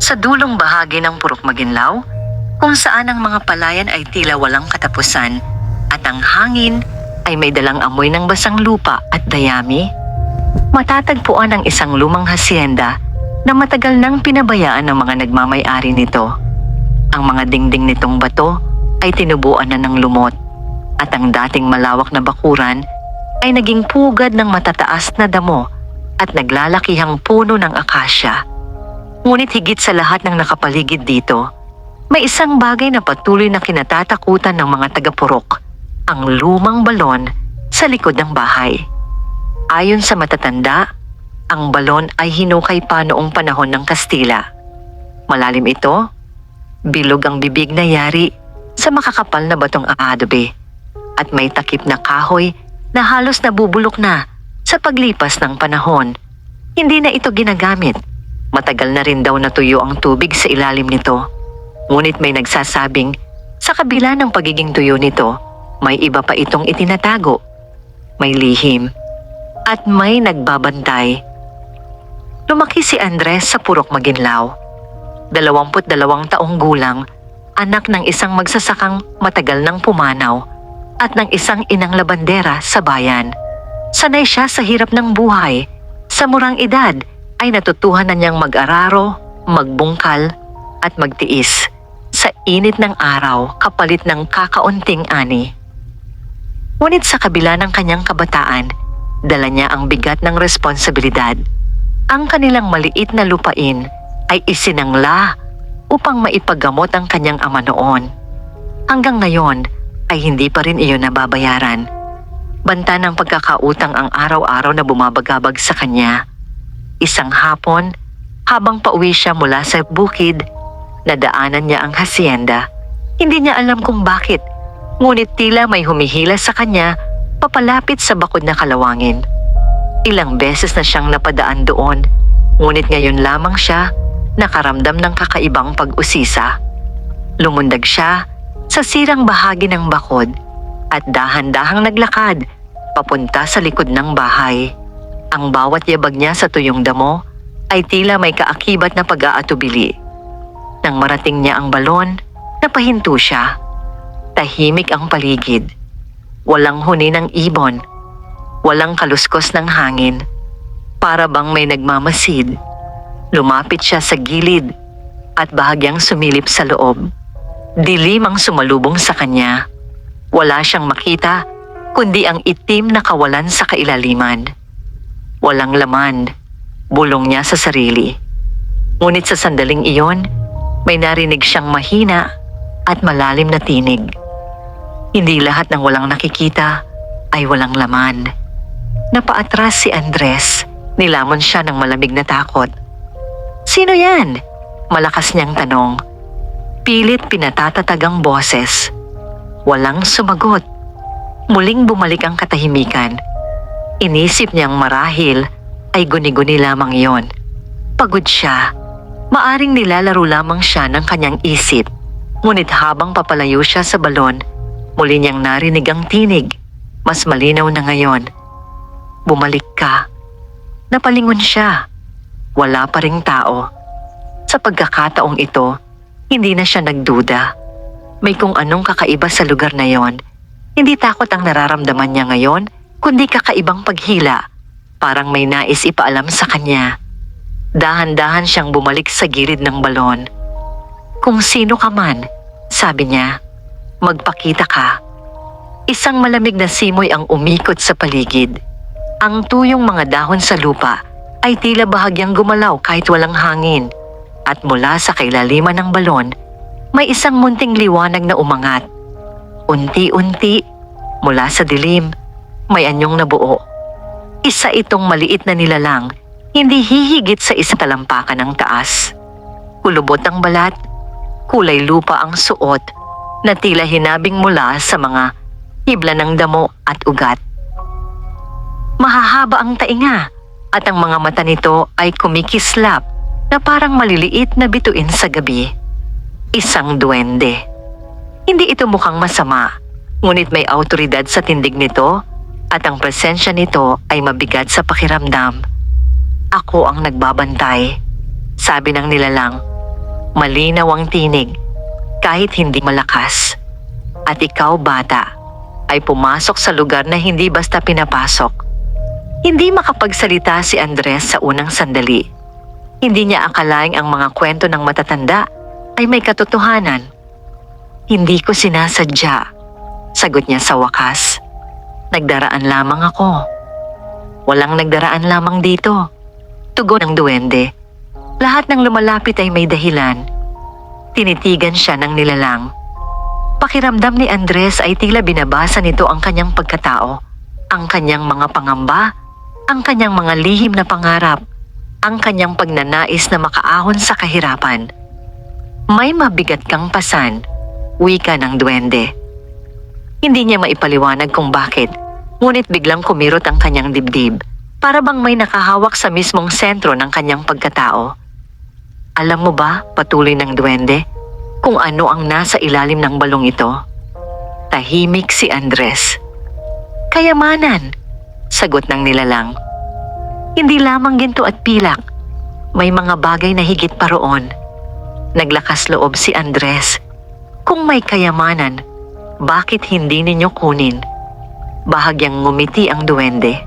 Sa dulong bahagi ng Purok Maginlao, kung saan ang mga palayan ay tila walang katapusan at ang hangin ay may dalang amoy ng basang lupa at dayami, matatagpuan ang isang lumang hasyenda na matagal nang pinabayaan ng mga nagmamay-ari nito. Ang mga dingding nitong bato ay tinubuan na ng lumot at ang dating malawak na bakuran ay naging pugad ng matataas na damo at naglalakihang puno ng akasya. Ngunit higit sa lahat ng nakapaligid dito, may isang bagay na patuloy na kinatatakutan ng mga taga-Purok, ang lumang balon sa likod ng bahay. Ayon sa matatanda, ang balon ay hinukay pa noong panahon ng Kastila. Malalim ito, bilog ang bibig na yari sa makakapal na batong aadobe at may takip na kahoy na halos nabubulok na sa paglipas ng panahon. Hindi na ito ginagamit. Matagal na rin daw natuyo ang tubig sa ilalim nito. Ngunit may nagsasabing sa kabila ng pagiging tuyo nito, may iba pa itong itinatago. May lihim at may nagbabantay. Lumaki si Andres sa Purok Maginlao. 22 taong gulang, anak ng isang magsasakang matagal nang pumanaw at ng isang inang labandera sa bayan. Sanay siya sa hirap ng buhay. Sa murang edad ay natutuhan na niyang mag-araro, magbungkal at magtiis sa init ng araw kapalit ng kakaunting ani. Ngunit sa kabila ng kanyang kabataan, dala niya ang bigat ng responsibilidad. Ang kanilang maliit na lupain ay isinangla upang maipagamot ang kanyang ama noon. Hanggang ngayon ay hindi pa rin iyon nababayaran. Banta ng pagkakautang ang araw-araw na bumabagabag sa kanya. Isang hapon, habang pauwi siya mula sa bukid, nadaanan niya ang hasyenda. Hindi niya alam kung bakit, ngunit tila may humihila sa kanya papalapit sa bakod na kalawangin. Ilang beses na siyang napadaan doon, ngunit ngayon lamang siya nakaramdam ng kakaibang pag-usisa. Lumundag siya sa sirang bahagi ng bakod at dahan-dahang naglakad papunta sa likod ng bahay. Ang bawat yabag niya sa tuyong damo ay tila may kaakibat na pag-aatubili. Nang marating niya ang balon, napahinto siya. Tahimik ang paligid. Walang huni ng ibon. Walang kaluskos ng hangin. Para bang may nagmamasid. Lumapit siya sa gilid at bahagyang sumilip sa loob. Dilim ang sumalubong sa kanya. Wala siyang makita kundi ang itim na kawalan sa kailaliman. Walang laman, bulong niya sa sarili. Ngunit sa sandaling iyon, may narinig siyang mahina at malalim na tinig. Hindi lahat ng walang nakikita ay walang laman. Napaatras si Andres, nilamon siya ng malamig na takot. "Sino yan?" Malakas niyang tanong. Pilit pinatatatag ang boses. Walang sumagot. Muling bumalik ang katahimikan. Inisip niyang marahil ay guni-guni lamang iyon. Pagod siya. Maaring nilalaro lamang siya ng kanyang isip. Ngunit habang papalayo siya sa balon, muli niyang narinig ang tinig. Mas malinaw na ngayon. "Bumalik ka." Napalingon siya. Wala pa ring tao. Sa pagkakataong ito, hindi na siya nagduda. May kung anong kakaiba sa lugar na yon. Hindi takot ang nararamdaman niya ngayon, kundi kakaibang paghila. Parang may nais ipaalam sa kanya. Dahan-dahan siyang bumalik sa gilid ng balon. "Kung sino ka man," sabi niya, "magpakita ka." Isang malamig na simoy ang umikot sa paligid. Ang tuyong mga dahon sa lupa ay tila bahagyang gumalaw kahit walang hangin. At mula sa kailaliman ng balon, may isang munting liwanag na umangat. Unti-unti, mula sa dilim, may anyong nabuo. Isa itong maliit na nilalang, hindi hihigit sa isang talampakan ng taas. Kulubot ang balat, kulay lupa ang suot, na tila hinabing mula sa mga hibla ng damo at ugat. Mahahaba ang tainga at ang mga mata nito ay kumikislap na parang maliliit na bituin sa gabi. Isang duwende. Hindi ito mukhang masama, ngunit may awtoridad sa tindig nito at ang presensya nito ay mabigat sa pakiramdam. "Ako ang nagbabantay," sabi ng nilalang, Malinaw ang tinig, kahit hindi malakas. At ikaw, bata, ay pumasok sa lugar na hindi basta pinapasok. Hindi makapagsalita si Andres sa unang sandali. Hindi niya akalaing ang mga kwento ng matatanda ay may katotohanan. Hindi ko sinasadya, sagot niya sa wakas. Nagdaraan lamang ako. Walang nagdaraan lamang dito, tugon ng duwende. Lahat ng lumalapit ay may dahilan. Tinitigan siya ng nilalang. Pakiramdam ni Andres ay tila binabasa nito ang kanyang pagkatao, ang kanyang mga pangamba, ang kanyang mga lihim na pangarap, ang kanyang pagnanais na makaahon sa kahirapan. May mabigat kang pasan, wika ng duwende. Hindi niya maipaliwanag kung bakit, ngunit biglang kumirot ang kanyang dibdib, para bang may nakahawak sa mismong sentro ng kanyang pagkatao. Alam mo ba, patuloy ng duwende, kung ano ang nasa ilalim ng balong ito? Tahimik si Andres. Kayamanan, sagot ng nilalang. Hindi lamang ginto at pilak, may mga bagay na higit pa roon. Naglakas loob si Andres. Kung may kayamanan, bakit hindi ninyo kunin? Bahagyang ngumiti ang duwende.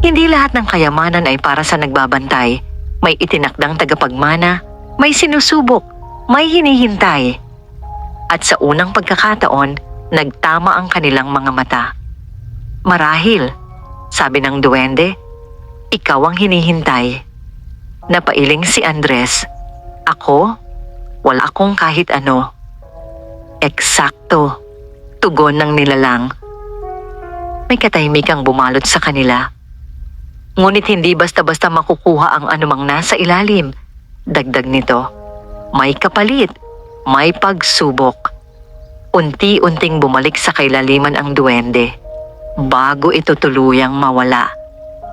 Hindi lahat ng kayamanan ay para sa nagbabantay. May itinakdang tagapagmana, may sinusubok, may hinihintay. At sa unang pagkakataon, nagtama ang kanilang mga mata. Marahil, sabi ng duwende, ikaw ang hinihintay. Napailing si Andres. Ako? Wala akong kahit ano. Eksakto, tugon ng nilalang. May katahimikang bumalot sa kanila. Ngunit hindi basta-basta makukuha ang anumang nasa ilalim. Dagdag nito, may kapalit, may pagsubok. Unti-unting bumalik sa kailaliman ang duwende. Bago ito tuluyang mawala,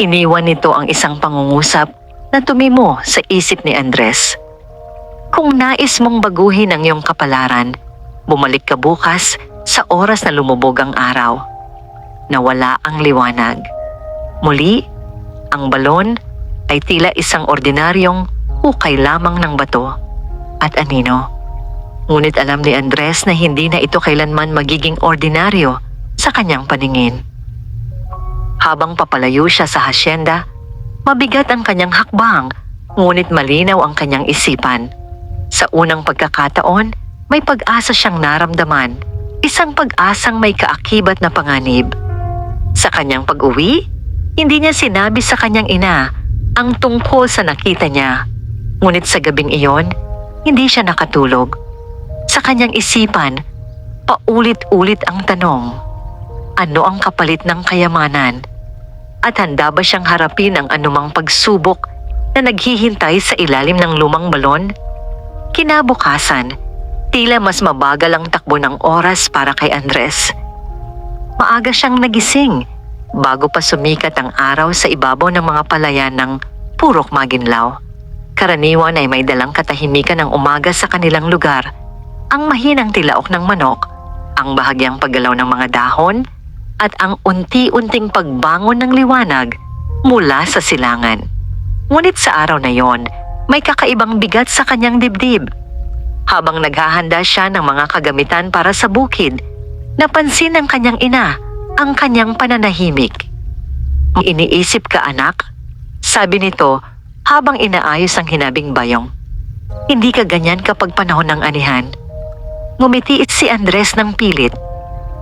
iniwan nito ang isang pangungusap na tumimo sa isip ni Andres. Kung nais mong baguhin ang iyong kapalaran, bumalik ka bukas sa oras na lumubog ang araw. Nawala ang liwanag. Muli, ang balon ay tila isang ordinaryong hukay lamang ng bato at anino. Ngunit alam ni Andres na hindi na ito kailanman magiging ordinaryo sa kanyang paningin. Habang papalayo siya sa hasyenda, mabigat ang kanyang hakbang, ngunit malinaw ang kanyang isipan. Sa unang pagkakataon, may pag-asa siyang naramdaman, isang pag-asang may kaakibat na panganib. Sa kanyang pag-uwi, hindi niya sinabi sa kanyang ina ang tungkol sa nakita niya. Ngunit sa gabing iyon, hindi siya nakatulog. Sa kanyang isipan, paulit-ulit ang tanong, ano ang kapalit ng kayamanan? At handa ba siyang harapin ang anumang pagsubok na naghihintay sa ilalim ng lumang balon? Kinabukasan, tila mas mabagal ang takbo ng oras para kay Andres. Maaga siyang nagising bago pa sumikat ang araw sa ibabaw ng mga palayan ng Purok Maginlao. Karaniwan ay may dalang katahimikan ng umaga sa kanilang lugar, ang mahinang tilaok ng manok, ang bahagyang paggalaw ng mga dahon, at ang unti-unting pagbangon ng liwanag mula sa silangan. Ngunit sa araw na yon, may kakaibang bigat sa kanyang dibdib. Habang naghahanda siya ng mga kagamitan para sa bukid, napansin ng kanyang ina ang kanyang pananahimik. Iniisip ka, anak? Sabi nito habang inaayos ang hinabing bayong. Hindi ka ganyan kapag panahon ng anihan. Ngumiti si Andres ng pilit.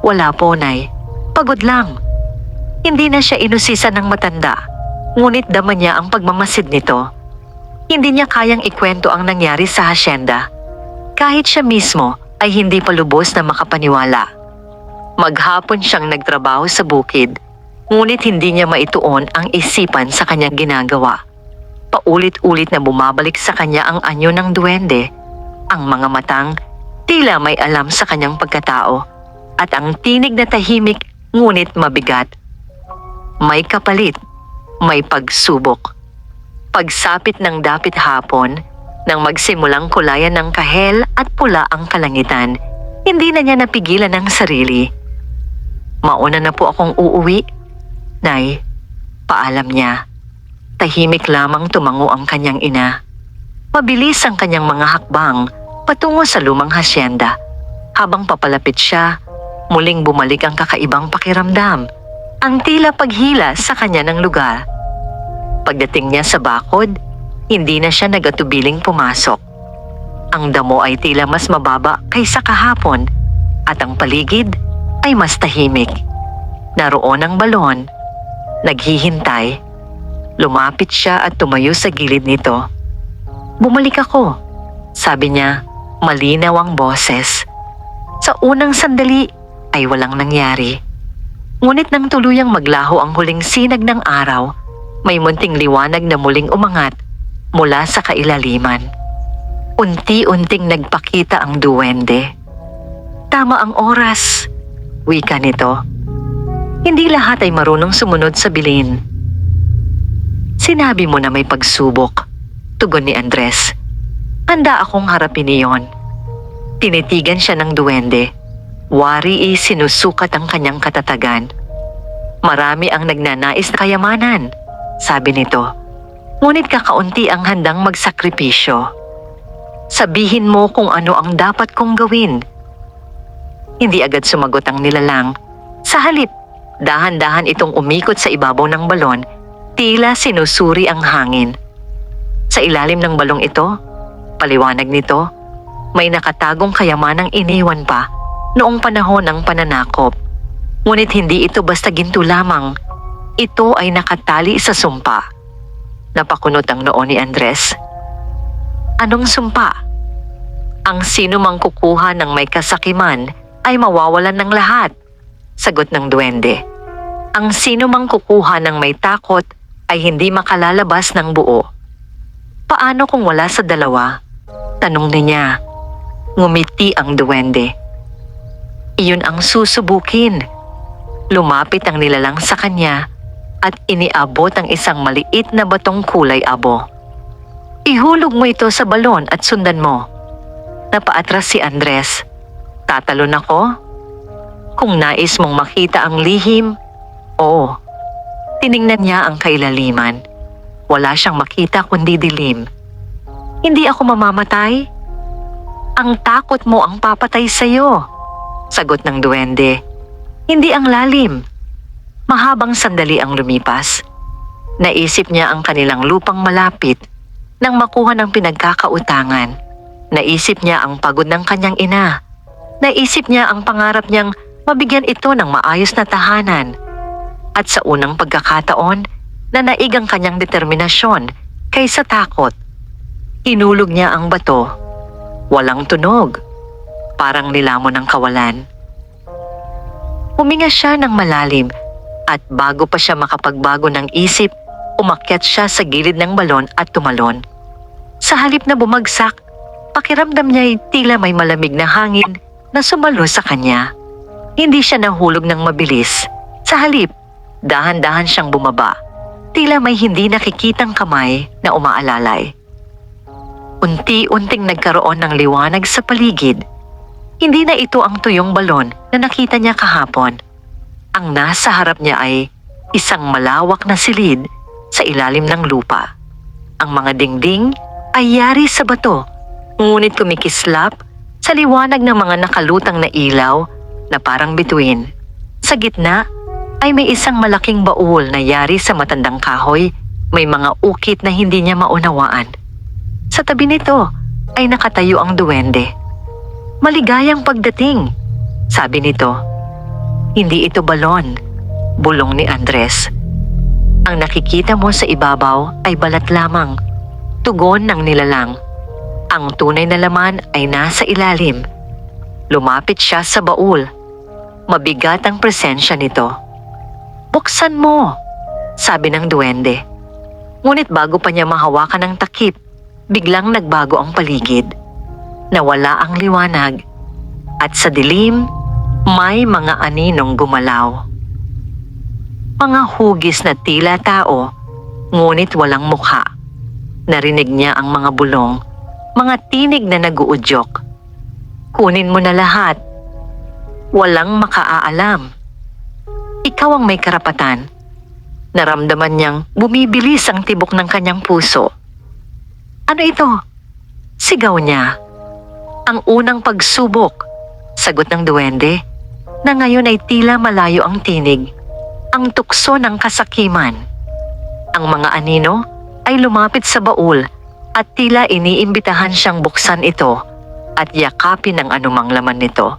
Wala po, Nay. Pagod lang. Hindi na siya inusisan ng matanda, ngunit dama niya ang pagmamasid nito. Hindi niya kayang ikwento ang nangyari sa hasyenda. Kahit siya mismo ay hindi pa lubos na makapaniwala. Maghapon siyang nagtrabaho sa bukid, ngunit hindi niya maituon ang isipan sa kanyang ginagawa. Paulit-ulit na bumabalik sa kanya ang anyo ng duwende, ang mga matang tila may alam sa kanyang pagkatao, at ang tinig na tahimik ngunit mabigat. May kapalit, may pagsubok. Pagsapit ng dapit hapon, nang magsimulang kulayan ng kahel at pula ang kalangitan, hindi na niya napigilan ang sarili. Mauna na po akong uuwi, Nay, paalam niya. Tahimik lamang tumango ang kanyang ina. Mabilis ang kanyang mga hakbang patungo sa lumang hasyenda. Habang papalapit siya, muling bumalik ang kakaibang pakiramdam. Ang tila paghila sa kanya ng lugar. Pagdating niya sa bakod, hindi na siya nagatubiling pumasok. Ang damo ay tila mas mababa kaysa kahapon at ang paligid ay mas tahimik. Naroon ang balon, naghihintay. Lumapit siya at tumayo sa gilid nito. "Bumalik ako," sabi niya, malinaw ang boses. Sa unang sandali ay walang nangyari. Ngunit nang tuluyang maglaho ang huling sinag ng araw, may munting liwanag na muling umangat mula sa kailaliman. Unti-unting nagpakita ang duwende. "Tama ang oras," wika nito. "Hindi lahat ay marunong sumunod sa bilin." "Sinabi mo na may pagsubok," tugon ni Andres. "Handa akong harapin iyon." Tinitigan siya ng duwende. Wari sinusukat ang kanyang katatagan. "Marami ang nagnanais na kayamanan," sabi nito. "Ngunit kakaunti ang handang magsakripisyo. Sabihin mo kung ano ang dapat kong gawin." Hindi agad sumagot ang nilalang. Sa halip, dahan-dahan itong umikot sa ibabaw ng balon, tila sinusuri ang hangin. Sa ilalim ng balong ito, paliwanag nito, may nakatagong kayamanang iniwan pa noong panahon ng pananakop. Ngunit hindi ito basta ginto lamang. Ito ay nakatali sa sumpa. Napakunot ang noo ni Andres. "Anong sumpa?" "Ang sino mang kukuha ng may kasakiman ay mawawalan ng lahat," sagot ng duwende. "Ang sino mang kukuha ng may takot ay hindi makalalabas ng buo." "Paano kung wala sa dalawa?" tanong niya. Ngumiti ang duwende. "Iyon ang susubukin." Lumapit ang nilalang sa kanya at iniabot ang isang maliit na batong kulay abo. "Ihulog mo ito sa balon at sundan mo." Napaatras si Andres. "Tatalon ako?" "Kung nais mong makita ang lihim, oo." Tiningnan niya ang kailaliman. Wala siyang makita kundi dilim. "Hindi ako mamamatay?" "Ang takot mo ang papatay sa'yo," sagot ng duwende. "Hindi ang lalim." Mahabang sandali ang lumipas. Naisip niya ang kanilang lupang malapit nang makuha ng pinagkakautangan. Naisip niya ang pagod ng kanyang ina. Naisip niya ang pangarap niyang mabigyan ito ng maayos na tahanan. At sa unang pagkakataon, nanaig ang kanyang determinasyon kaysa takot. Inulog niya ang bato. Walang tunog. Parang nilamon ng kawalan. Huminga siya ng malalim at bago pa siya makapagbago ng isip, umakyat siya sa gilid ng balon at tumalon. Sa halip na bumagsak, pakiramdam niya'y tila may malamig na hangin na sumalo sa kanya. Hindi siya nahulog ng mabilis. Sa halip, dahan-dahan siyang bumaba. Tila may hindi nakikitang kamay na umaalalay. Unti-unting nagkaroon ng liwanag sa paligid. Hindi na ito ang tuyong balon na nakita niya kahapon. Ang nasa harap niya ay isang malawak na silid sa ilalim ng lupa. Ang mga dingding ay yari sa bato, ngunit kumikislap sa liwanag ng mga nakalutang na ilaw na parang bituin. Sa gitna ay may isang malaking baul na yari sa matandang kahoy, may mga ukit na hindi niya maunawaan. Sa tabi nito ay nakatayo ang duwende. "Maligayang pagdating," sabi nito. "Hindi ito balon," bulong ni Andres. "Ang nakikita mo sa ibabaw ay balat lamang," tugon ng nilalang. "Ang tunay na laman ay nasa ilalim." Lumapit siya sa baul. Mabigat ang presensya nito. "Buksan mo," sabi ng duwende. Ngunit bago pa niya mahawakan ng takip, biglang nagbago ang paligid. Nawala ang liwanag at sa dilim may mga aninong gumalaw. Mga hugis na tila tao, ngunit walang mukha. Narinig niya ang mga bulong, mga tinig na naguudyok. "Kunin mo na lahat. Walang makaaalam. Ikaw ang may karapatan." Naramdaman niyang bumibilis ang tibok ng kanyang puso. "Ano ito?" Sigaw niya. Ang unang pagsubok, sagot ng duwende, na ngayon ay tila malayo ang tinig, ang tukso ng kasakiman. Ang mga anino ay lumapit sa baul at tila iniimbitahan siyang buksan ito at yakapin ang anumang laman nito.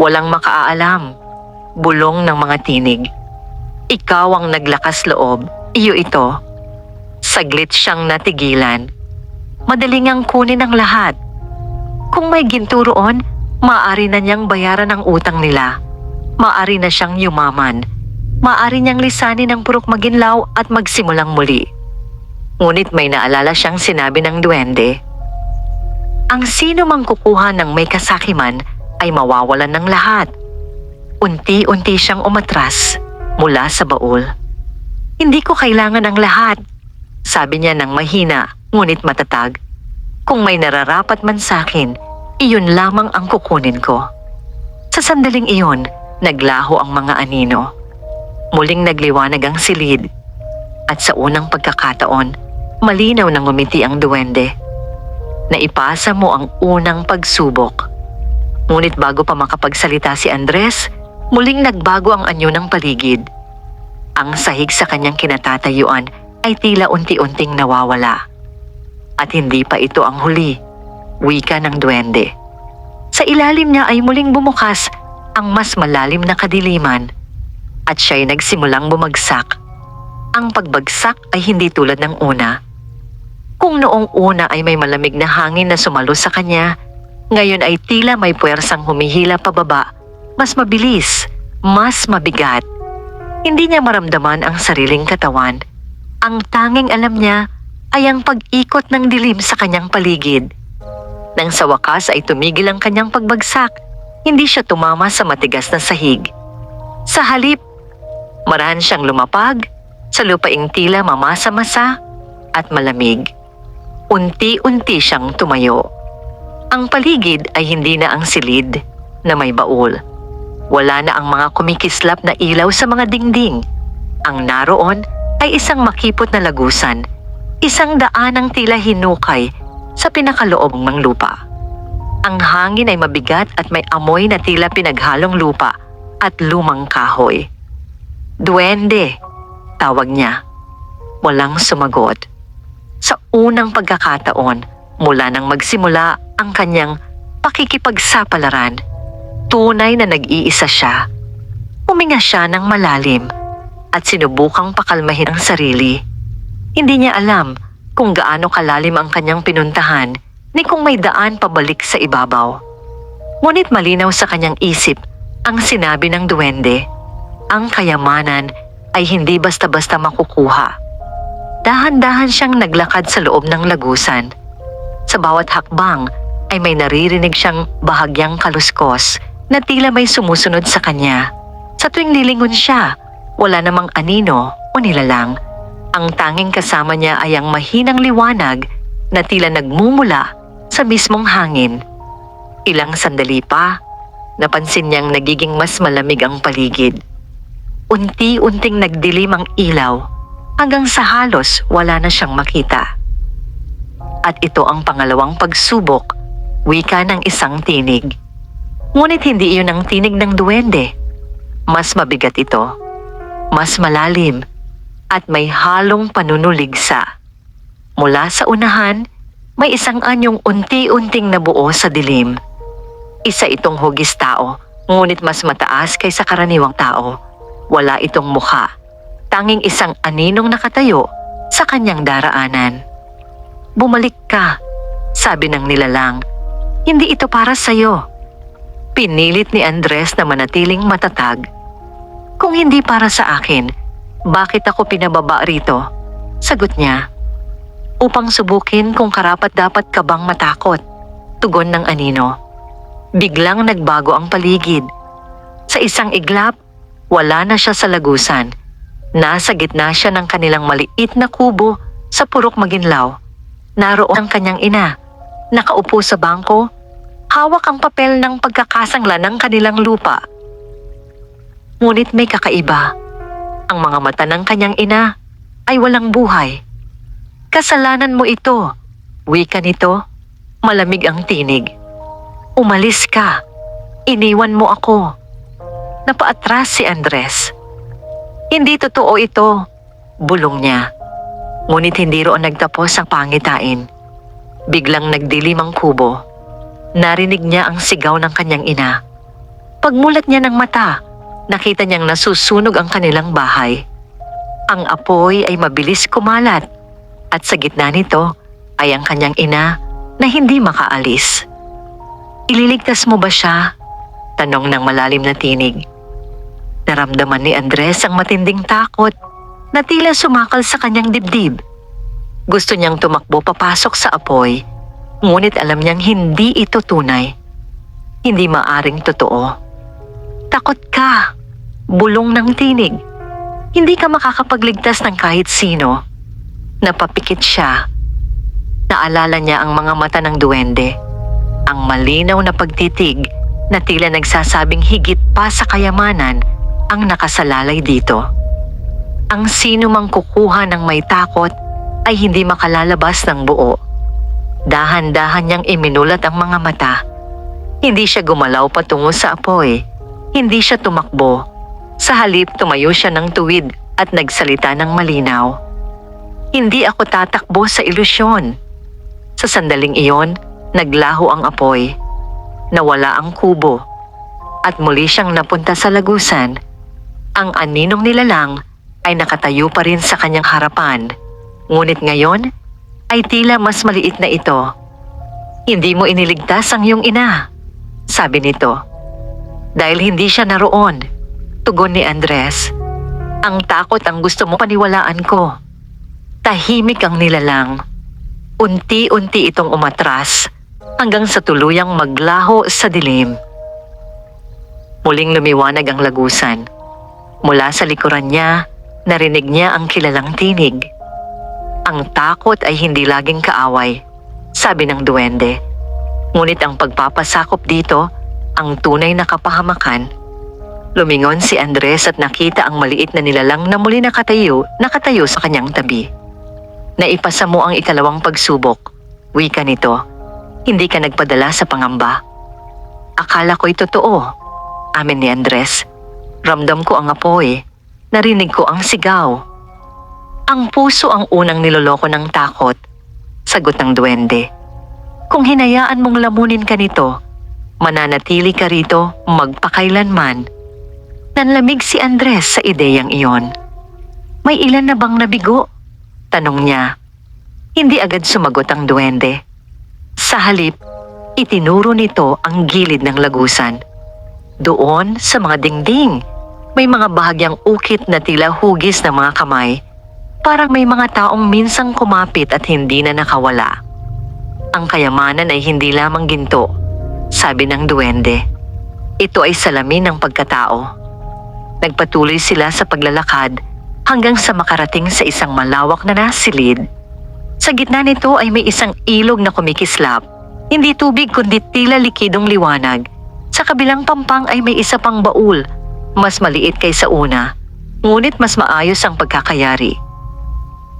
Walang makaalam, bulong ng mga tinig. Ikaw ang naglakas loob, iyo ito. Saglit siyang natigilan. Madaling ang kunin ang lahat. Kung may ginto roon, maaari na niyang bayaran ang utang nila. Maaari na siyang yumaman. Maaari niyang lisanin ang Purok Maginlaw at magsimulang muli. Ngunit may naalala siyang sinabi ng duwende. Ang sino mang kukuha ng may kasakiman ay mawawalan ng lahat. Unti-unti siyang umatras mula sa baul. Hindi ko kailangan ang lahat, sabi niya ng mahina ngunit matatag. Kung may nararapat man sa akin, iyon lamang ang kukunin ko. Sa sandaling iyon, naglaho ang mga anino. Muling nagliwanag ang silid. At sa unang pagkakataon, malinaw nang ngumiti ang duwende. Naipasa mo ang unang pagsubok. Ngunit bago pa makapagsalita si Andres, muling nagbago ang anyo ng paligid. Ang sahig sa kanyang kinatatayuan ay tila unti-unting nawawala. At hindi pa ito ang huli, wika ng duwende. Sa ilalim niya ay muling bumukas ang mas malalim na kadiliman at siya'y nagsimulang bumagsak. Ang pagbagsak ay hindi tulad ng una. Kung noong una ay may malamig na hangin na sumalo sa kanya, ngayon ay tila may puwersang humihila pababa, mas mabilis, mas mabigat. Hindi niya maramdaman ang sariling katawan. Ang tanging alam niya ay ang pag-ikot ng dilim sa kanyang paligid. Nang sa wakas ay tumigil ang kanyang pagbagsak, hindi siya tumama sa matigas na sahig. Sa halip, marahan siyang lumapag sa lupaing tila mamasa-masa at malamig. Unti-unti siyang tumayo. Ang paligid ay hindi na ang silid na may baul. Wala na ang mga kumikislap na ilaw sa mga dingding. Ang naroon ay isang makipot na lagusan, isang daanang tila hinukay sa pinakaloob ng lupa. Ang hangin ay mabigat at may amoy na tila pinaghalong lupa at lumang kahoy. Duwende, tawag niya. Walang sumagot. Sa unang pagkakataon, mula nang magsimula ang kanyang pakikipagsapalaran, tunay na nag-iisa siya. Huminga siya ng malalim at sinubukang pakalmahin ang sarili. Hindi niya alam kung gaano kalalim ang kanyang pinuntahan ni kung may daan pabalik sa ibabaw. Ngunit malinaw sa kanyang isip ang sinabi ng duwende. Ang kayamanan ay hindi basta-basta makukuha. Dahan-dahan siyang naglakad sa loob ng lagusan. Sa bawat hakbang ay may naririnig siyang bahagyang kaluskos na tila may sumusunod sa kanya. Sa tuwing lilingon siya, wala namang anino o nilalang. Ang tanging kasama niya ay ang mahinang liwanag na tila nagmumula sa mismong hangin. Ilang sandali pa, napansin niyang nagiging mas malamig ang paligid. Unti-unting nagdilim ang ilaw hanggang sa halos wala na siyang makita. At ito ang pangalawang pagsubok, wika ng isang tinig. Ngunit hindi iyon ang tinig ng duwende. Mas mabigat ito, mas malalim, at may halong panunuligsa. Mula sa unahan, may isang anyong unti-unting nabuo sa dilim. Isa itong hugis tao, ngunit mas mataas kaysa karaniwang tao. Wala itong mukha, tanging isang aninong nakatayo sa kanyang daraanan. Bumalik ka, sabi ng nilalang. Hindi ito para sa'yo. Pinilit ni Andres na manatiling matatag. Kung hindi para sa akin, bakit ako pinababa rito? Sagot niya. Upang subukin kung karapat-dapat ka bang matakot. Tugon ng anino. Biglang nagbago ang paligid. Sa isang iglap, wala na siya sa lagusan. Nasa gitna siya ng kanilang maliit na kubo sa Purok Maginlaw. Naroon ang kanyang ina. Nakaupo sa bangko, hawak ang papel ng pagkakasangla ng kanilang lupa. Ngunit may kakaiba. Ang mga mata ng kanyang ina ay walang buhay. Kasalanan mo ito, wika nito. Malamig ang tinig. Umalis ka. Iniwan mo ako. Napaatras si Andres. Hindi totoo ito, bulong niya. Ngunit hindi roon nagtapos ang pangitain. Biglang nagdilim ang kubo. Narinig niya ang sigaw ng kanyang ina. Pagmulat niya ng mata, nakita niyang nasusunog ang kanilang bahay. Ang apoy ay mabilis kumalat at sa gitna nito ay ang kanyang ina na hindi makaalis. Ililigtas mo ba siya? Tanong ng malalim na tinig. Naramdaman ni Andres ang matinding takot na tila sumakal sa kanyang dibdib. Gusto niyang tumakbo papasok sa apoy, ngunit alam niyang hindi ito tunay. Hindi maaring totoo. Takot ka, bulong ng tinig. Hindi ka makakapagligtas ng kahit sino. Napapikit siya. Naalala niya ang mga mata ng duwende. Ang malinaw na pagtitig na tila nagsasabing higit pa sa kayamanan ang nakasalalay dito. Ang sino mang kukuha ng may takot ay hindi makalalabas ng buo. Dahan-dahan niyang iminulat ang mga mata. Hindi siya gumalaw patungo sa apoy. Hindi siya tumakbo. Sa halip tumayo siya ng tuwid at nagsalita ng malinaw. Hindi ako tatakbo sa ilusyon. Sa sandaling iyon, naglaho ang apoy. Nawala ang kubo. At muli siyang napunta sa lagusan. Ang aninong nilalang ay nakatayo pa rin sa kanyang harapan. Ngunit ngayon ay tila mas maliit na ito. Hindi mo iniligtas ang iyong ina, sabi nito. Dahil hindi siya naroon, tugon ni Andres. Ang takot ang gusto mo paniwalaan ko. Tahimik ang nilalang. Unti-unti itong umatras hanggang sa tuluyang maglaho sa dilim. Muling lumiwanag ang lagusan. Mula sa likuran niya, narinig niya ang kilalang tinig. Ang takot ay hindi laging kaaway, sabi ng duwende. Ngunit ang pagpapasakop dito, ang tunay na kapahamakan. Lumingon si Andres at nakita ang maliit na nilalang na muli nakatayo sa kanyang tabi. Naipasa mo ang ikalawang pagsubok, wika nito. Hindi ka nagpadala sa pangamba. Akala ko'y totoo, amin ni Andres. Ramdam ko ang apoy, narinig ko ang sigaw. Ang puso ang unang niloloko ng takot, sagot ng duwende. Kung hinayaan mong lamunin ka nito, mananatili ka rito magpakailanman. Nanlamig si Andres sa ideyang iyon. May ilan na bang nabigo? Tanong niya. Hindi agad sumagot ang duwende. Sa halip, itinuro nito ang gilid ng lagusan. Doon sa mga dingding, may mga bahagyang ukit na tila hugis ng mga kamay. Parang may mga taong minsang kumapit at hindi na nakawala. Ang kayamanan ay hindi lamang ginto, sabi ng duwende. Ito ay salamin ng pagkatao. Nagpatuloy sila sa paglalakad hanggang sa makarating sa isang malawak na nasilid. Sa gitna nito ay may isang ilog na kumikislap. Hindi tubig kundi tila likidong liwanag. Sa kabilang pampang ay may isa pang baul, mas maliit kaysa una, ngunit mas maayos ang pagkakayari.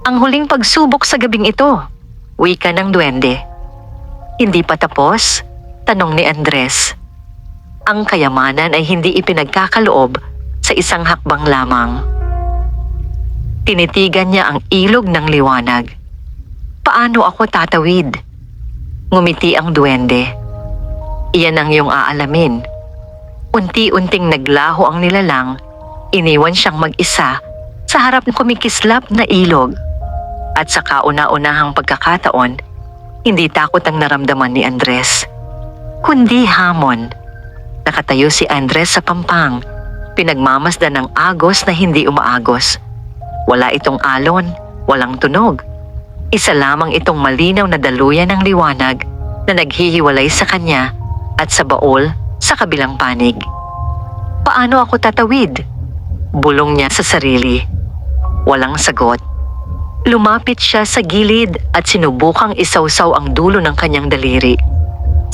Ang huling pagsubok sa gabing ito, wika ng duwende. Hindi pa tapos? Tanong ni Andres. Ang kayamanan ay hindi ipinagkakaloob sa isang hakbang lamang. Tinitigan niya ang ilog ng liwanag. Paano ako tatawid? Ngumiti ang duwende. Iyan ang iyong aalamin. Unti-unting naglaho ang nilalang, iniwan siyang mag-isa sa harap ng kumikislap na ilog. At sa kauna-unahang pagkakataon, hindi takot ang naramdaman ni Andres, kundi hamon. Nakatayo si Andres sa pampang, pinagmamasdan ng agos na hindi umaagos. Wala itong alon, walang tunog. Isa lamang itong malinaw na daluyan ng liwanag na naghihiwalay sa kanya at sa baol sa kabilang panig. Paano ako tatawid? Bulong niya sa sarili. Walang sagot. Lumapit siya sa gilid at sinubukang isawsaw ang dulo ng kanyang daliri.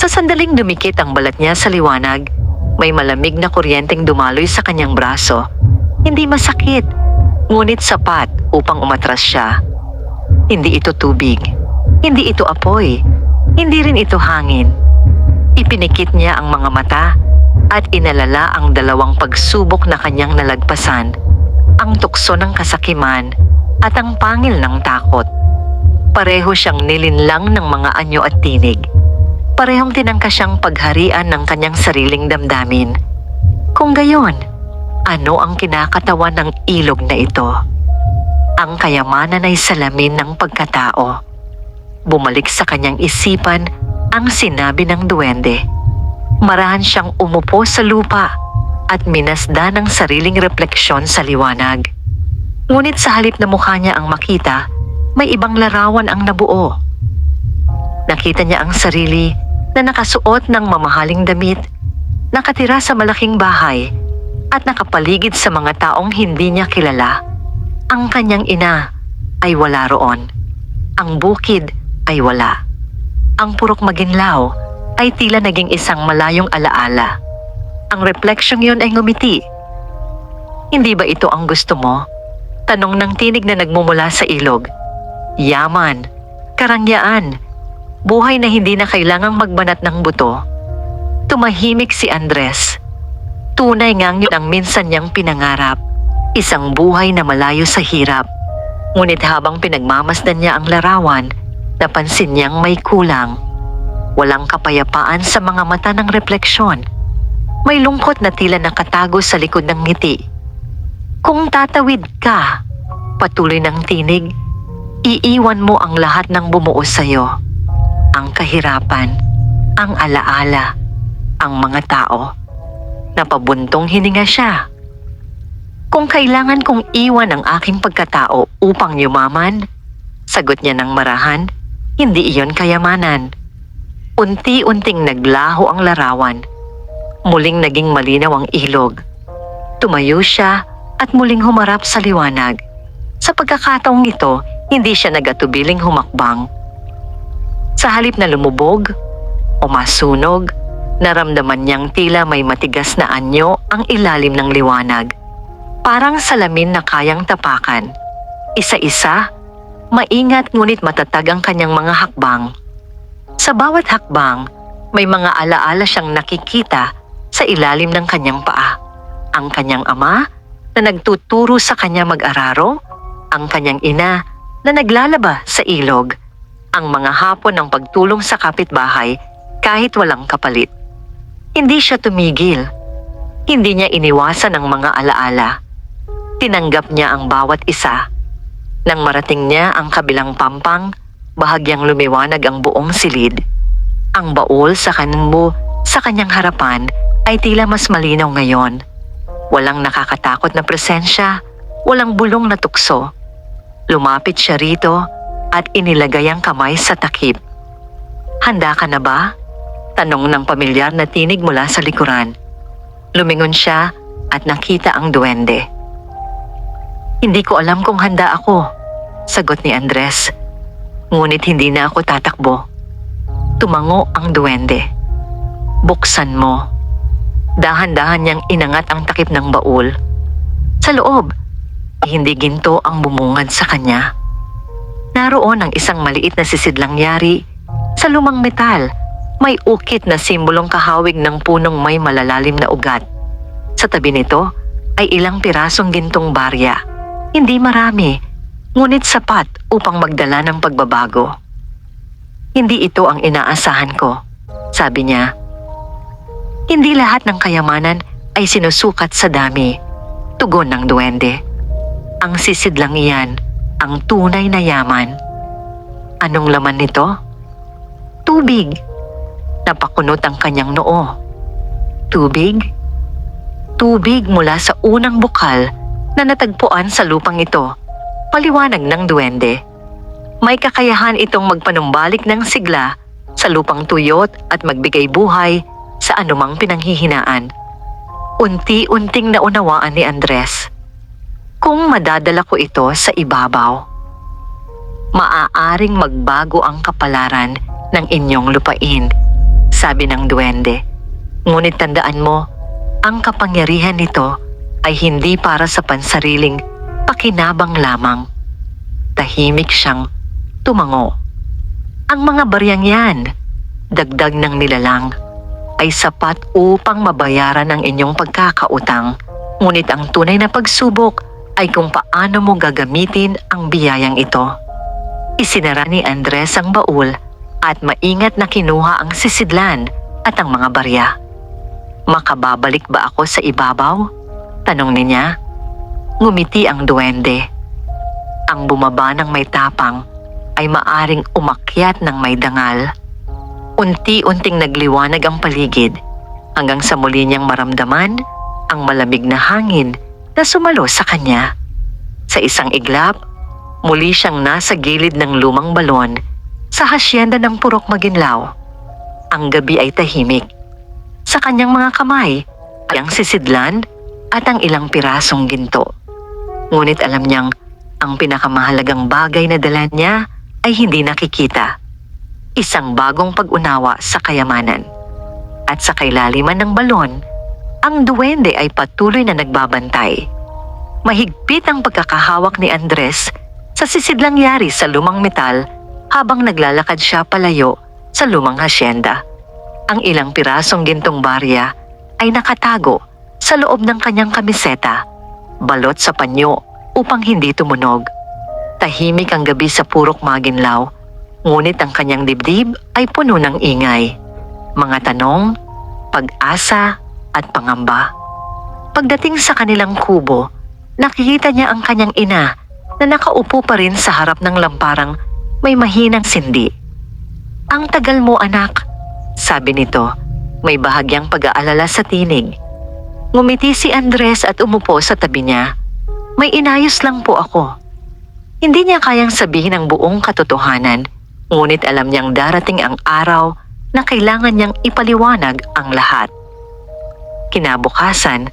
Sa sandaling dumikit ang balat niya sa liwanag, may malamig na kuryenteng dumaloy sa kanyang braso. Hindi masakit, ngunit sapat upang umatras siya. Hindi ito tubig. Hindi ito apoy. Hindi rin ito hangin. Ipinikit niya ang mga mata at inalala ang dalawang pagsubok na kanyang nalagpasan, ang tukso ng kasakiman at ang pangil ng takot. Pareho siyang nilinlang ng mga anyo at tinig. Parehong tinangka siyang pagharian ng kanyang sariling damdamin. Kung gayon, ano ang kinakatawan ng ilog na ito? Ang kayamanan ay salamin ng pagkatao. Bumalik sa kanyang isipan ang sinabi ng duwende. Marahan siyang umupo sa lupa at minasdan ang sariling refleksyon sa liwanag. Ngunit sa halip na mukha niya ang makita, may ibang larawan ang nabuo. Nakita niya ang sarili na nakasuot ng mamahaling damit, nakatira sa malaking bahay at nakapaligid sa mga taong hindi niya kilala. Ang kanyang ina ay wala roon. Ang bukid ay wala. Ang purok maginlaw ay tila naging isang malayong alaala. Ang refleksyong yun ay ngumiti. Hindi ba ito ang gusto mo? Tanong ng tinig na nagmumula sa ilog. Yaman, karangyaan, buhay na hindi na kailangang magbanat ng buto. Tumahimik si Andres. Tunay ngang yun ang minsan niyang pinangarap. Isang buhay na malayo sa hirap. Ngunit habang pinagmamasdan niya ang larawan, napansin niyang may kulang. Walang kapayapaan sa mga mata ng refleksyon. May lungkot na tila nakatago sa likod ng ngiti. Kung tatawid ka, patuloy ng tinig, iiwan mo ang lahat ng bumuo sa'yo. Ang kahirapan, ang alaala, ang mga tao. Napabuntong hininga siya. Kung kailangan kong iwan ang aking pagkatao upang yumaman, sagot niya ng marahan, hindi iyon kayamanan. Unti-unting naglaho ang larawan. Muling naging malinaw ang ilog. Tumayo siya at muling humarap sa liwanag. Sa pagkakataong ito, hindi siya nagatubiling humakbang. Sa halip na lumubog o masunog, naramdaman niyang tila may matigas na anyo ang ilalim ng liwanag. Parang salamin na kayang tapakan. Isa-isa, maingat ngunit matatag ang kanyang mga hakbang. Sa bawat hakbang, may mga alaala siyang nakikita sa ilalim ng kanyang paa. Ang kanyang ama na nagtuturo sa kanya mag-araro, ang kanyang ina na naglalaba sa ilog, ang mga hapon ng pagtulong sa kapitbahay kahit walang kapalit. Hindi siya tumigil. Hindi niya iniwasan ang mga alaala. Tinanggap niya ang bawat isa. Nang marating niya ang kabilang pampang, bahagyang lumiwanag ang buong silid. Ang baul sa kanyang harapan ay tila mas malinaw ngayon. Walang nakakatakot na presensya, walang bulong na tukso. Lumapit siya rito at inilagay ang kamay sa takip. Handa ka na ba? Tanong ng pamilyar na tinig mula sa likuran. Lumingon siya at nakita ang duwende. Hindi ko alam kung handa ako, sagot ni Andres. Ngunit hindi na ako tatakbo. Tumango ang duwende. Buksan mo. Dahan-dahan niyang inangat ang takip ng baul. Sa loob, hindi ginto ang bumungad sa kanya. Naroon ang isang maliit na sisidlang yari. Sa lumang metal, may ukit na simbolong kahawig ng punong may malalalim na ugat. Sa tabi nito ay ilang pirasong gintong barya. Hindi marami, ngunit sapat upang magdala ng pagbabago. Hindi ito ang inaasahan ko, sabi niya. Hindi lahat ng kayamanan ay sinusukat sa dami, tugon ng duwende. Ang sisid lang iyan, ang tunay na yaman. Anong laman nito? Tubig. Napakunot ang kanyang noo. Tubig? Tubig mula sa unang bukal na natagpuan sa lupang ito, paliwanag ng duwende. May kakayahan itong magpanumbalik ng sigla sa lupang tuyot at magbigay buhay sa anumang pinanghihinaan. Unti-unting naunawaan ni Andres. Kung madadala ko ito sa ibabaw, maaaring magbago ang kapalaran ng inyong lupain, sabi ng duwende. Ngunit tandaan mo, ang kapangyarihan nito ay hindi para sa pansariling pakinabang lamang. Tahimik siyang tumango. Ang mga baryang yan, dagdag ng nilalang, ay sapat upang mabayaran ang inyong pagkakautang. Ngunit ang tunay na pagsubok ay kung paano mo gagamitin ang biyayang ito. Isinara ni Andres ang baul at maingat na kinuha ang sisidlan at ang mga barya. Makababalik ba ako sa ibabaw? Tanong niya. Ngumiti ang duwende. Ang bumaba ng may tapang ay maaring umakyat ng may dangal. Unti-unting nagliwanag ang paligid hanggang sa muli niyang maramdaman ang malamig na hangin na sumalo sa kanya. Sa isang iglap, muli siyang nasa gilid ng lumang balon sa hasyenda ng Purok Maginlao. Ang gabi ay tahimik. Sa kanyang mga kamay ay ang sisidlan at ang ilang pirasong ginto. Ngunit alam niyang ang pinakamahalagang bagay na dala niya ay hindi nakikita. Isang bagong pag-unawa sa kayamanan. At sa kailaliman ng balon, ang duwende ay patuloy na nagbabantay. Mahigpit ang pagkakahawak ni Andres sa sisidlang yari sa lumang metal habang naglalakad siya palayo sa lumang hasyenda. Ang ilang pirasong gintong barya ay nakatago sa loob ng kanyang kamiseta, balot sa panyo upang hindi tumunog. Tahimik ang gabi sa Purok Maginlao, ngunit ang kanyang dibdib ay puno ng ingay. Mga tanong, pag-asa at pangamba. Pagdating sa kanilang kubo, nakikita niya ang kanyang ina na nakaupo pa rin sa harap ng lamparang may mahinang sindi. Ang tagal mo, anak, sabi nito, may bahagyang pag-aalala sa tinig. Ngumiti si Andres at umupo sa tabi niya. May inayos lang po ako. Hindi niya kayang sabihin ang buong katotohanan, ngunit alam niyang darating ang araw na kailangan niyang ipaliwanag ang lahat. Kinabukasan,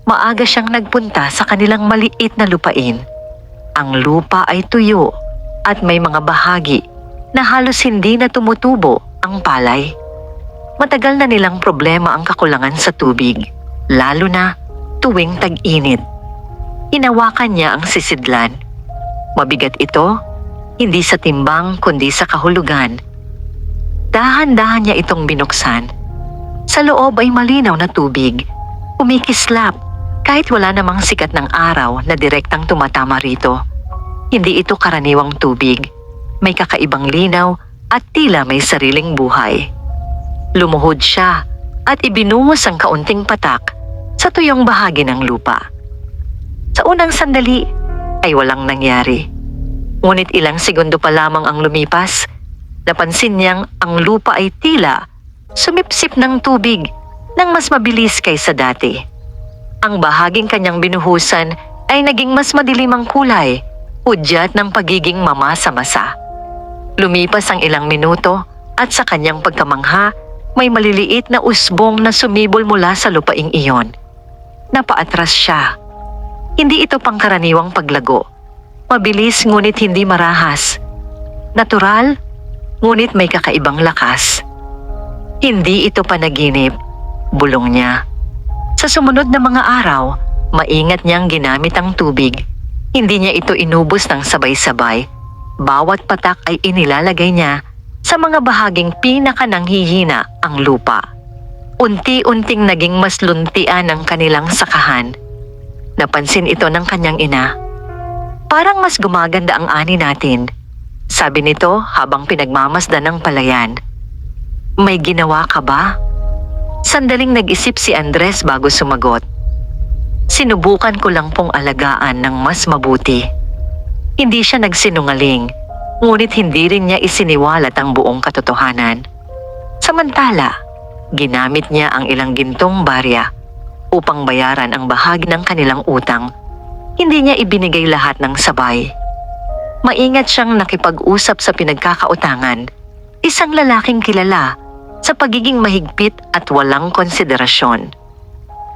maaga siyang nagpunta sa kanilang maliit na lupain. Ang lupa ay tuyo at may mga bahagi na halos hindi na tumutubo ang palay. Matagal na nilang problema ang kakulangan sa tubig, lalo na tuwing tag-init. Hinawakan niya ang sisidlan. Mabigat ito, hindi sa timbang kundi sa kahulugan. Dahan-dahan niya itong binuksan. Sa loob ay malinaw na tubig, kumikislap kahit wala namang sikat ng araw na direktang tumatama rito. Hindi ito karaniwang tubig, may kakaibang linaw at tila may sariling buhay. Lumuhod siya at ibinuhos ang kaunting patak sa tuyong bahagi ng lupa. Sa unang sandali ay walang nangyari. Ngunit ilang segundo pa lamang ang lumipas, napansin niyang ang lupa ay tila sumipsip ng tubig nang mas mabilis kaysa dati. Ang bahaging kanyang binuhusan ay naging mas madilim ang kulay, hudyat ng pagiging mamasa-masa. Lumipas ang ilang minuto at sa kanyang pagkamangha, may maliliit na usbong na sumibol mula sa lupaing iyon. Napaatras siya. Hindi ito pangkaraniwang paglago. Mabilis ngunit hindi marahas. Natural, ngunit may kakaibang lakas. Hindi ito panaginip, bulong niya. Sa sumunod na mga araw, maingat niyang ginamit ang tubig. Hindi niya ito inubos ng sabay-sabay. Bawat patak ay inilalagay niya sa mga bahaging pinakananghihina ang lupa. Unti-unting naging mas luntian ang kanilang sakahan. Napansin ito ng kanyang ina. Parang mas gumaganda ang ani natin, sabi nito habang pinagmamasdan ng palayan. May ginawa ka ba? Sandaling nag-isip si Andres bago sumagot. Sinubukan ko lang pong alagaan ng mas mabuti. Hindi siya nagsinungaling, ngunit hindi rin niya isiniwalat ang buong katotohanan. Samantala, ginamit niya ang ilang gintong barya upang bayaran ang bahagi ng kanilang utang. Hindi niya ibinigay lahat ng sabay. Maingat siyang nakipag-usap sa pinagkakautangan, isang lalaking kilala sa pagiging mahigpit at walang konsiderasyon.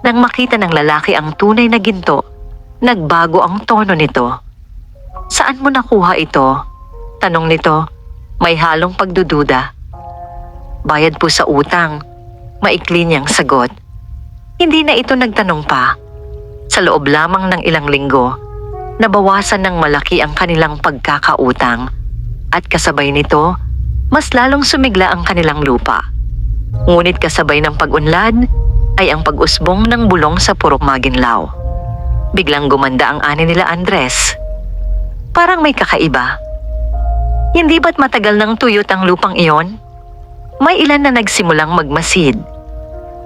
Nang makita ng lalaki ang tunay na ginto, nagbago ang tono nito. Saan mo nakuha ito? Tanong nito, may halong pagdududa. Bayad po sa utang, maikli niyang sagot. Hindi na ito nagtanong pa. Sa loob lamang ng ilang linggo, nabawasan ng malaki ang kanilang pagkakautang at kasabay nito mas lalong sumigla ang kanilang lupa. Ngunit kasabay ng pag-unlad ay ang pag-usbong ng bulong sa Purok Maginlao. Biglang gumanda ang ani nila Andres. Parang may kakaiba. Hindi ba't matagal nang tuyot ang lupang iyon? May ilan na nagsimulang magmasid.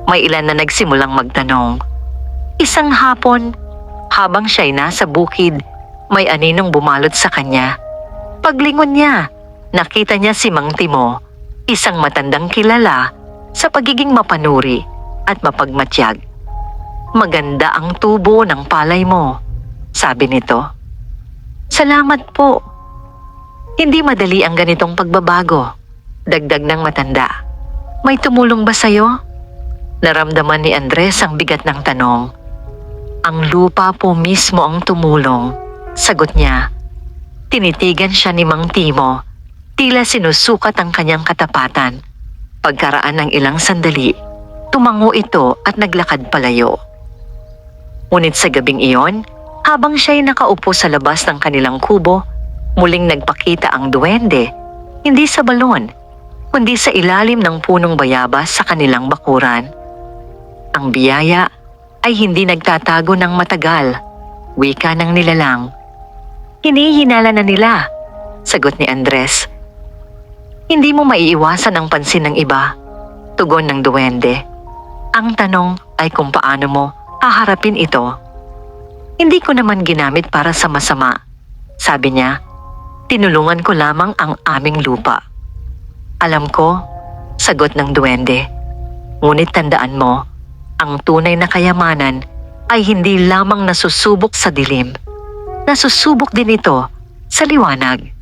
May ilan na nagsimulang magtanong. Isang hapon, habang siya'y nasa bukid, may aninong bumalot sa kanya. Paglingon niya, nakita niya si Mang Timo, isang matandang kilala sa pagiging mapanuri at mapagmatyag. Maganda ang tubo ng palay mo, sabi nito. Salamat po. Hindi madali ang ganitong pagbabago, dagdag ng matanda. May tumulong ba sa'yo? Naramdaman ni Andres ang bigat ng tanong. Ang lupa po mismo ang tumulong, sagot niya. Tinitigan siya ni Mang Timo, tila sinusukat ang kanyang katapatan. Pagkaraan ng ilang sandali, tumango ito at naglakad palayo. Ngunit sa gabing iyon, habang siya'y nakaupo sa labas ng kanilang kubo, muling nagpakita ang duwende, hindi sa balon, kundi sa ilalim ng punong bayabas sa kanilang bakuran. Ang biyaya ay hindi nagtatago ng matagal, wika ng nilalang. Hinihinala na nila, sagot ni Andres. Hindi mo maiiwasan ang pansin ng iba, tugon ng duwende. Ang tanong ay kung paano mo haharapin ito. Hindi ko naman ginamit para sa masama, sabi niya. Tinulungan ko lamang ang aming lupa. Alam ko, sagot ng duwende. Ngunit tandaan mo, ang tunay na kayamanan ay hindi lamang nasusubok sa dilim. Nasusubok din ito sa liwanag.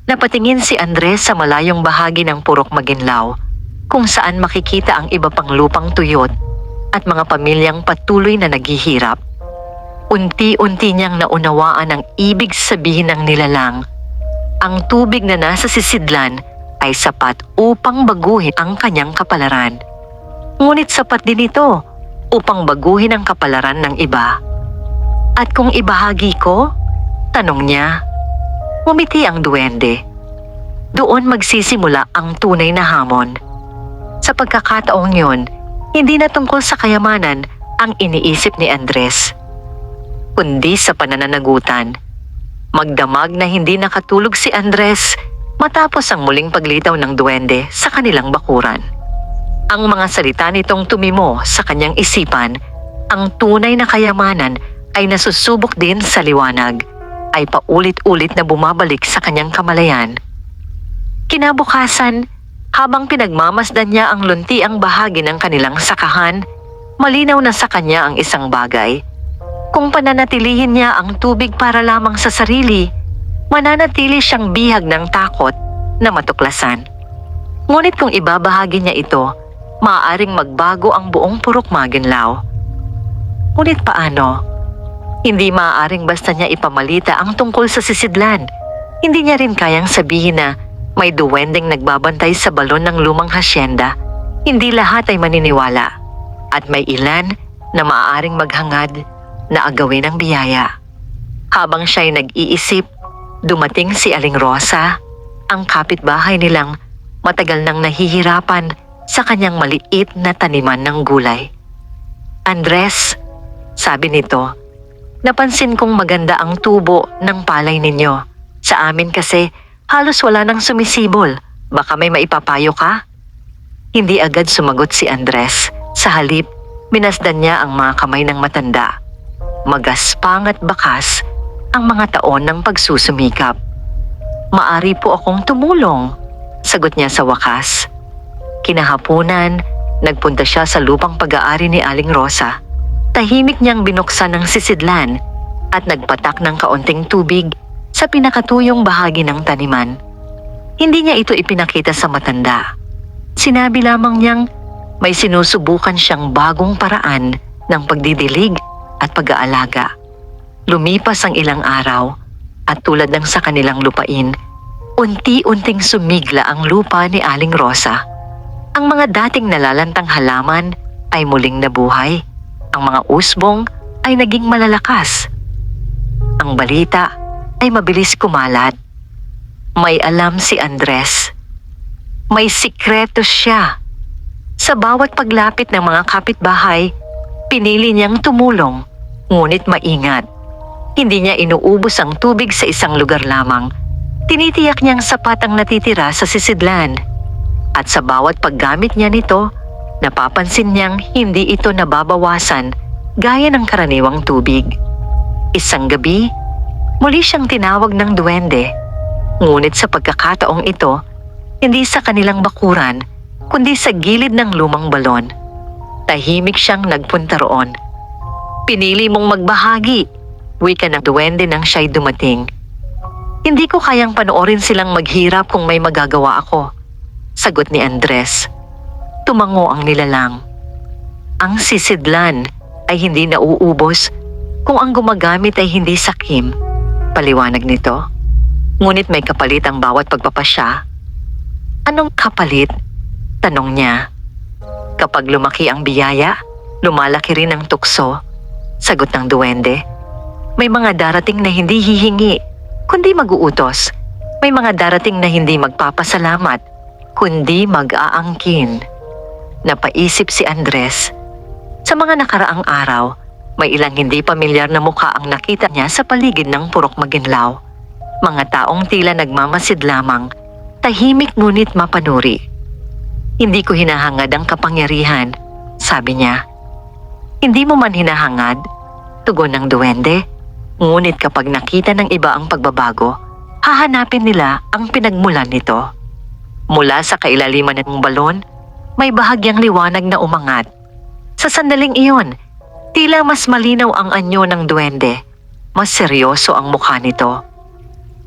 Napatingin si Andres sa malayong bahagi ng Purok Maginlao, kung saan makikita ang iba pang lupang tuyot at mga pamilyang patuloy na naghihirap. Unti-unti niyang naunawaan ang ibig sabihin ng nilalang. Ang tubig na nasa sisidlan ay sapat upang baguhin ang kanyang kapalaran. Ngunit sapat din ito upang baguhin ang kapalaran ng iba. At kung ibahagi ko? Tanong niya. Umiti ang duwende. Doon magsisimula ang tunay na hamon. Sa pagkakataong yun, hindi na tungkol sa kayamanan ang iniisip ni Andres, kundi sa panananagutan. Magdamag na hindi nakatulog si Andres matapos ang muling paglitaw ng duwende sa kanilang bakuran. Ang mga salita nitong tumimo sa kanyang isipan, ang tunay na kayamanan ay nasusubok din sa liwanag, ay paulit-ulit na bumabalik sa kanyang kamalayan. Kinabukasan, habang pinagmamasdan niya ang luntiang bahagi ng kanilang sakahan, malinaw na sa kanya ang isang bagay. Kung pananatilihin niya ang tubig para lamang sa sarili, mananatili siyang bihag ng takot na matuklasan. Ngunit kung ibabahagi niya ito, maaaring magbago ang buong Purok Maginlao. Ngunit paano? Hindi maaaring basta niya ipamalita ang tungkol sa sisidlan. Hindi niya rin kayang sabihin na may duwendeng nagbabantay sa balon ng lumang hasyenda. Hindi lahat ay maniniwala. At may ilan na maaaring maghangad na agawin ang biyaya. Habang siya'y nag-iisip, dumating si Aling Rosa, ang kapitbahay nilang matagal nang nahihirapan sa kanyang maliit na taniman ng gulay. Andres, sabi nito, napansin kong maganda ang tubo ng palay ninyo. Sa amin kasi halos wala nang sumisibol. Baka may maipapayo ka? Hindi agad sumagot si Andres. Sa halip, minasdan niya ang mga kamay ng matanda. Magaspang at bakas ang mga taon ng pagsusumikap. Maari po akong tumulong, sagot niya sa wakas. Kinahapunan, nagpunta siya sa lupang pag-aari ni Aling Rosa. Tahimik niyang binuksan ang sisidlan at nagpatak ng kaunting tubig sa pinakatuyong bahagi ng taniman. Hindi niya ito ipinakita sa matanda. Sinabi lamang niyang may sinusubukan siyang bagong paraan ng pagdidilig at pag-aalaga. Lumipas ang ilang araw at tulad ng sa kanilang lupain, unti-unting sumigla ang lupa ni Aling Rosa. Ang mga dating nalalantang halaman ay muling nabuhay. Ang mga usbong ay naging malalakas. Ang balita ay mabilis kumalat. May alam si Andres. May sikreto siya. Sa bawat paglapit ng mga kapitbahay, pinili niyang tumulong, ngunit maingat. Hindi niya inuubos ang tubig sa isang lugar lamang. Tinitiyak niyang sapat ang natitira sa sisidlan. At sa bawat paggamit niya nito, napapansin niyang hindi ito nababawasan gaya ng karaniwang tubig. Isang gabi, muli siyang tinawag ng duwende. Ngunit sa pagkakataong ito, hindi sa kanilang bakuran, kundi sa gilid ng lumang balon. Tahimik siyang nagpunta roon. Pinili mong magbahagi, wika ng duwende nang siya'y dumating. Hindi ko kayang panoorin silang maghirap kung may magagawa ako, sagot ni Andres. Tumango ang nilalang. Ang sisidlan ay hindi nauubos kung ang gumagamit ay hindi sakim, paliwanag nito. Ngunit may kapalit ang bawat pagpapasya. Anong kapalit? Tanong niya. Kapag lumaki ang biyaya, lumalaki rin ang tukso, sagot ng duwende. May mga darating na hindi hihingi, kundi mag-uutos. May mga darating na hindi magpapasalamat, kundi mag-aangkin. Napaisip si Andres. Sa mga nakaraang araw, may ilang hindi pamilyar na mukha ang nakita niya sa paligid ng Purok Maginlao. Mga taong tila nagmamasid lamang, tahimik ngunit mapanuri. Hindi ko hinahangad ang kapangyarihan, sabi niya. Hindi mo man hinahangad, tugon ng duwende. Ngunit kapag nakita ng iba ang pagbabago, hahanapin nila ang pinagmulan nito. Mula sa kailaliman ng balon, may bahagyang liwanag na umangat. Sa sandaling iyon, tila mas malinaw ang anyo ng duwende. Mas seryoso ang mukha nito.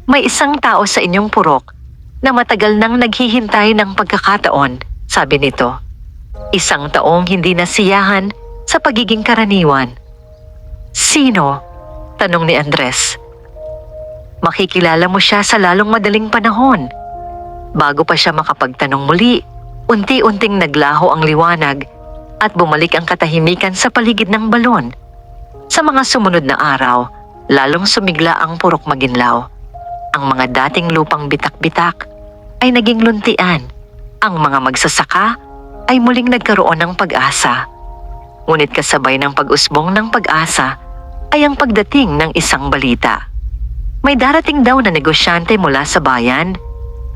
May isang tao sa inyong purok na matagal nang naghihintay ng pagkakataon, sabi nito. Isang taong hindi nasiyahan sa pagiging karaniwan. Sino? Tanong ni Andres. Makikilala mo siya sa lalong madaling panahon. Bago pa siya makapagtanong muli, unti-unting naglaho ang liwanag at bumalik ang katahimikan sa paligid ng balon. Sa mga sumunod na araw, lalong sumigla ang Purok Maginlao. Ang mga dating lupang bitak-bitak ay naging luntian. Ang mga magsasaka ay muling nagkaroon ng pag-asa. Ngunit kasabay ng pag-usbong ng pag-asa ay ang pagdating ng isang balita. May darating daw na negosyante mula sa bayan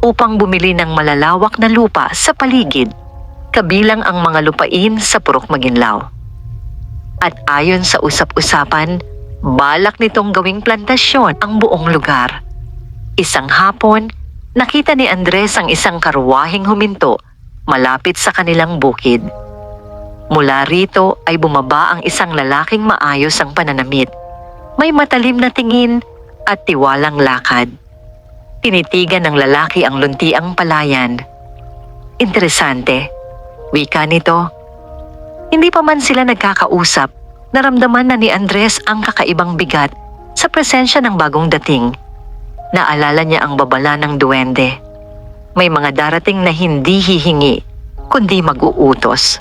upang bumili ng malalawak na lupa sa paligid, kabilang ang mga lupain sa Purok Maginlao. At ayon sa usap-usapan, balak nitong gawing plantasyon ang buong lugar. Isang hapon, nakita ni Andres ang isang karwaheng huminto malapit sa kanilang bukid. Mula rito ay bumaba ang isang lalaking maayos ang pananamit. May matalim na tingin at tiwalang lakad. Tinitigan ng lalaki ang luntiang palayan. Interesante, wika nito. Hindi pa man sila nagkakausap, naramdaman na ni Andres ang kakaibang bigat sa presensya ng bagong dating. Naalala niya ang babala ng duwende. May mga darating na hindi hihingi, kundi mag-uutos.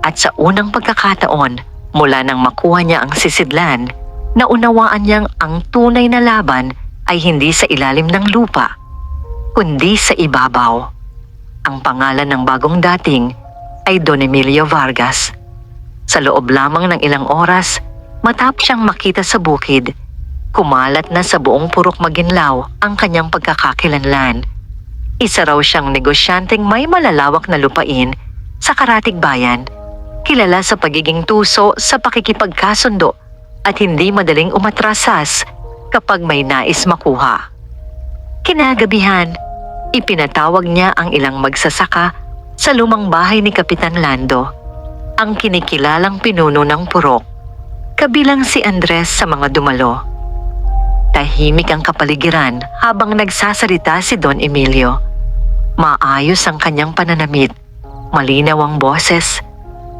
At sa unang pagkakataon, mula nang makuha niya ang sisidlan, naunawaan niyang ang tunay na laban ay hindi sa ilalim ng lupa, kundi sa ibabaw. Ang pangalan ng bagong dating ay Don Emilio Vargas. Sa loob lamang ng ilang oras, matapos siyang makita sa bukid, kumalat na sa buong Purok Maginlao ang kanyang pagkakakilanlan. Isa raw siyang negosyanteng may malalawak na lupain sa Karatig Bayan, kilala sa pagiging tuso sa pakikipagkasundo at hindi madaling umatrasas kapag may nais makuha. Kinagabihan, ipinatawag niya ang ilang magsasaka sa lumang bahay ni Kapitan Lando, ang kinikilalang pinuno ng purok, kabilang si Andres sa mga dumalo. Tahimik ang kapaligiran habang nagsasalita si Don Emilio. Maayos ang kanyang pananamit, malinaw ang boses,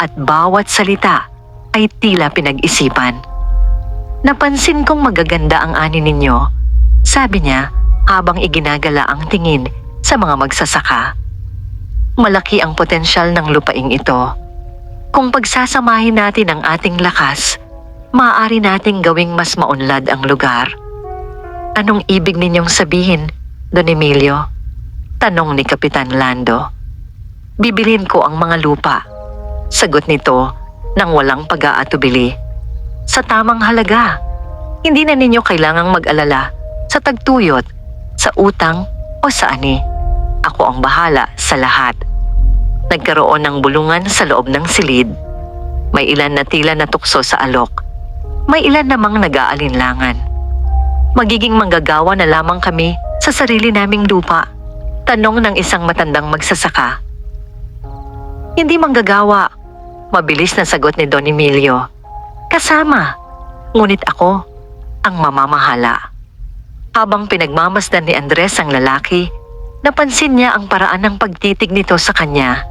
at bawat salita ay tila pinag-isipan. Napansin kong magaganda ang ani ninyo, sabi niya habang iginagala ang tingin sa mga magsasaka. Malaki ang potensyal ng lupaing ito. Kung pagsasamahin natin ang ating lakas, maaari nating gawing mas maunlad ang lugar. Anong ibig ninyong sabihin, Don Emilio? Tanong ni Kapitan Lando. Bibilhin ko ang mga lupa. Sagot nito nang walang pag-aatubili. Sa tamang halaga. Hindi na ninyo kailangang mag-alala sa tagtuyot, sa utang o sa ani. Ako ang bahala sa lahat. Nagkaroon ng bulungan sa loob ng silid. May ilan na tila natukso sa alok. May ilan namang nag-aalinlangan. Magiging manggagawa na lamang kami sa sarili naming lupa. Tanong ng isang matandang magsasaka. Hindi manggagawa. Mabilis na sagot ni Don Emilio. Kasama. Ngunit ako ang mamamahala. Habang pinagmamasdan ni Andres ang lalaki, napansin niya ang paraan ng pagtitig nito sa kanya.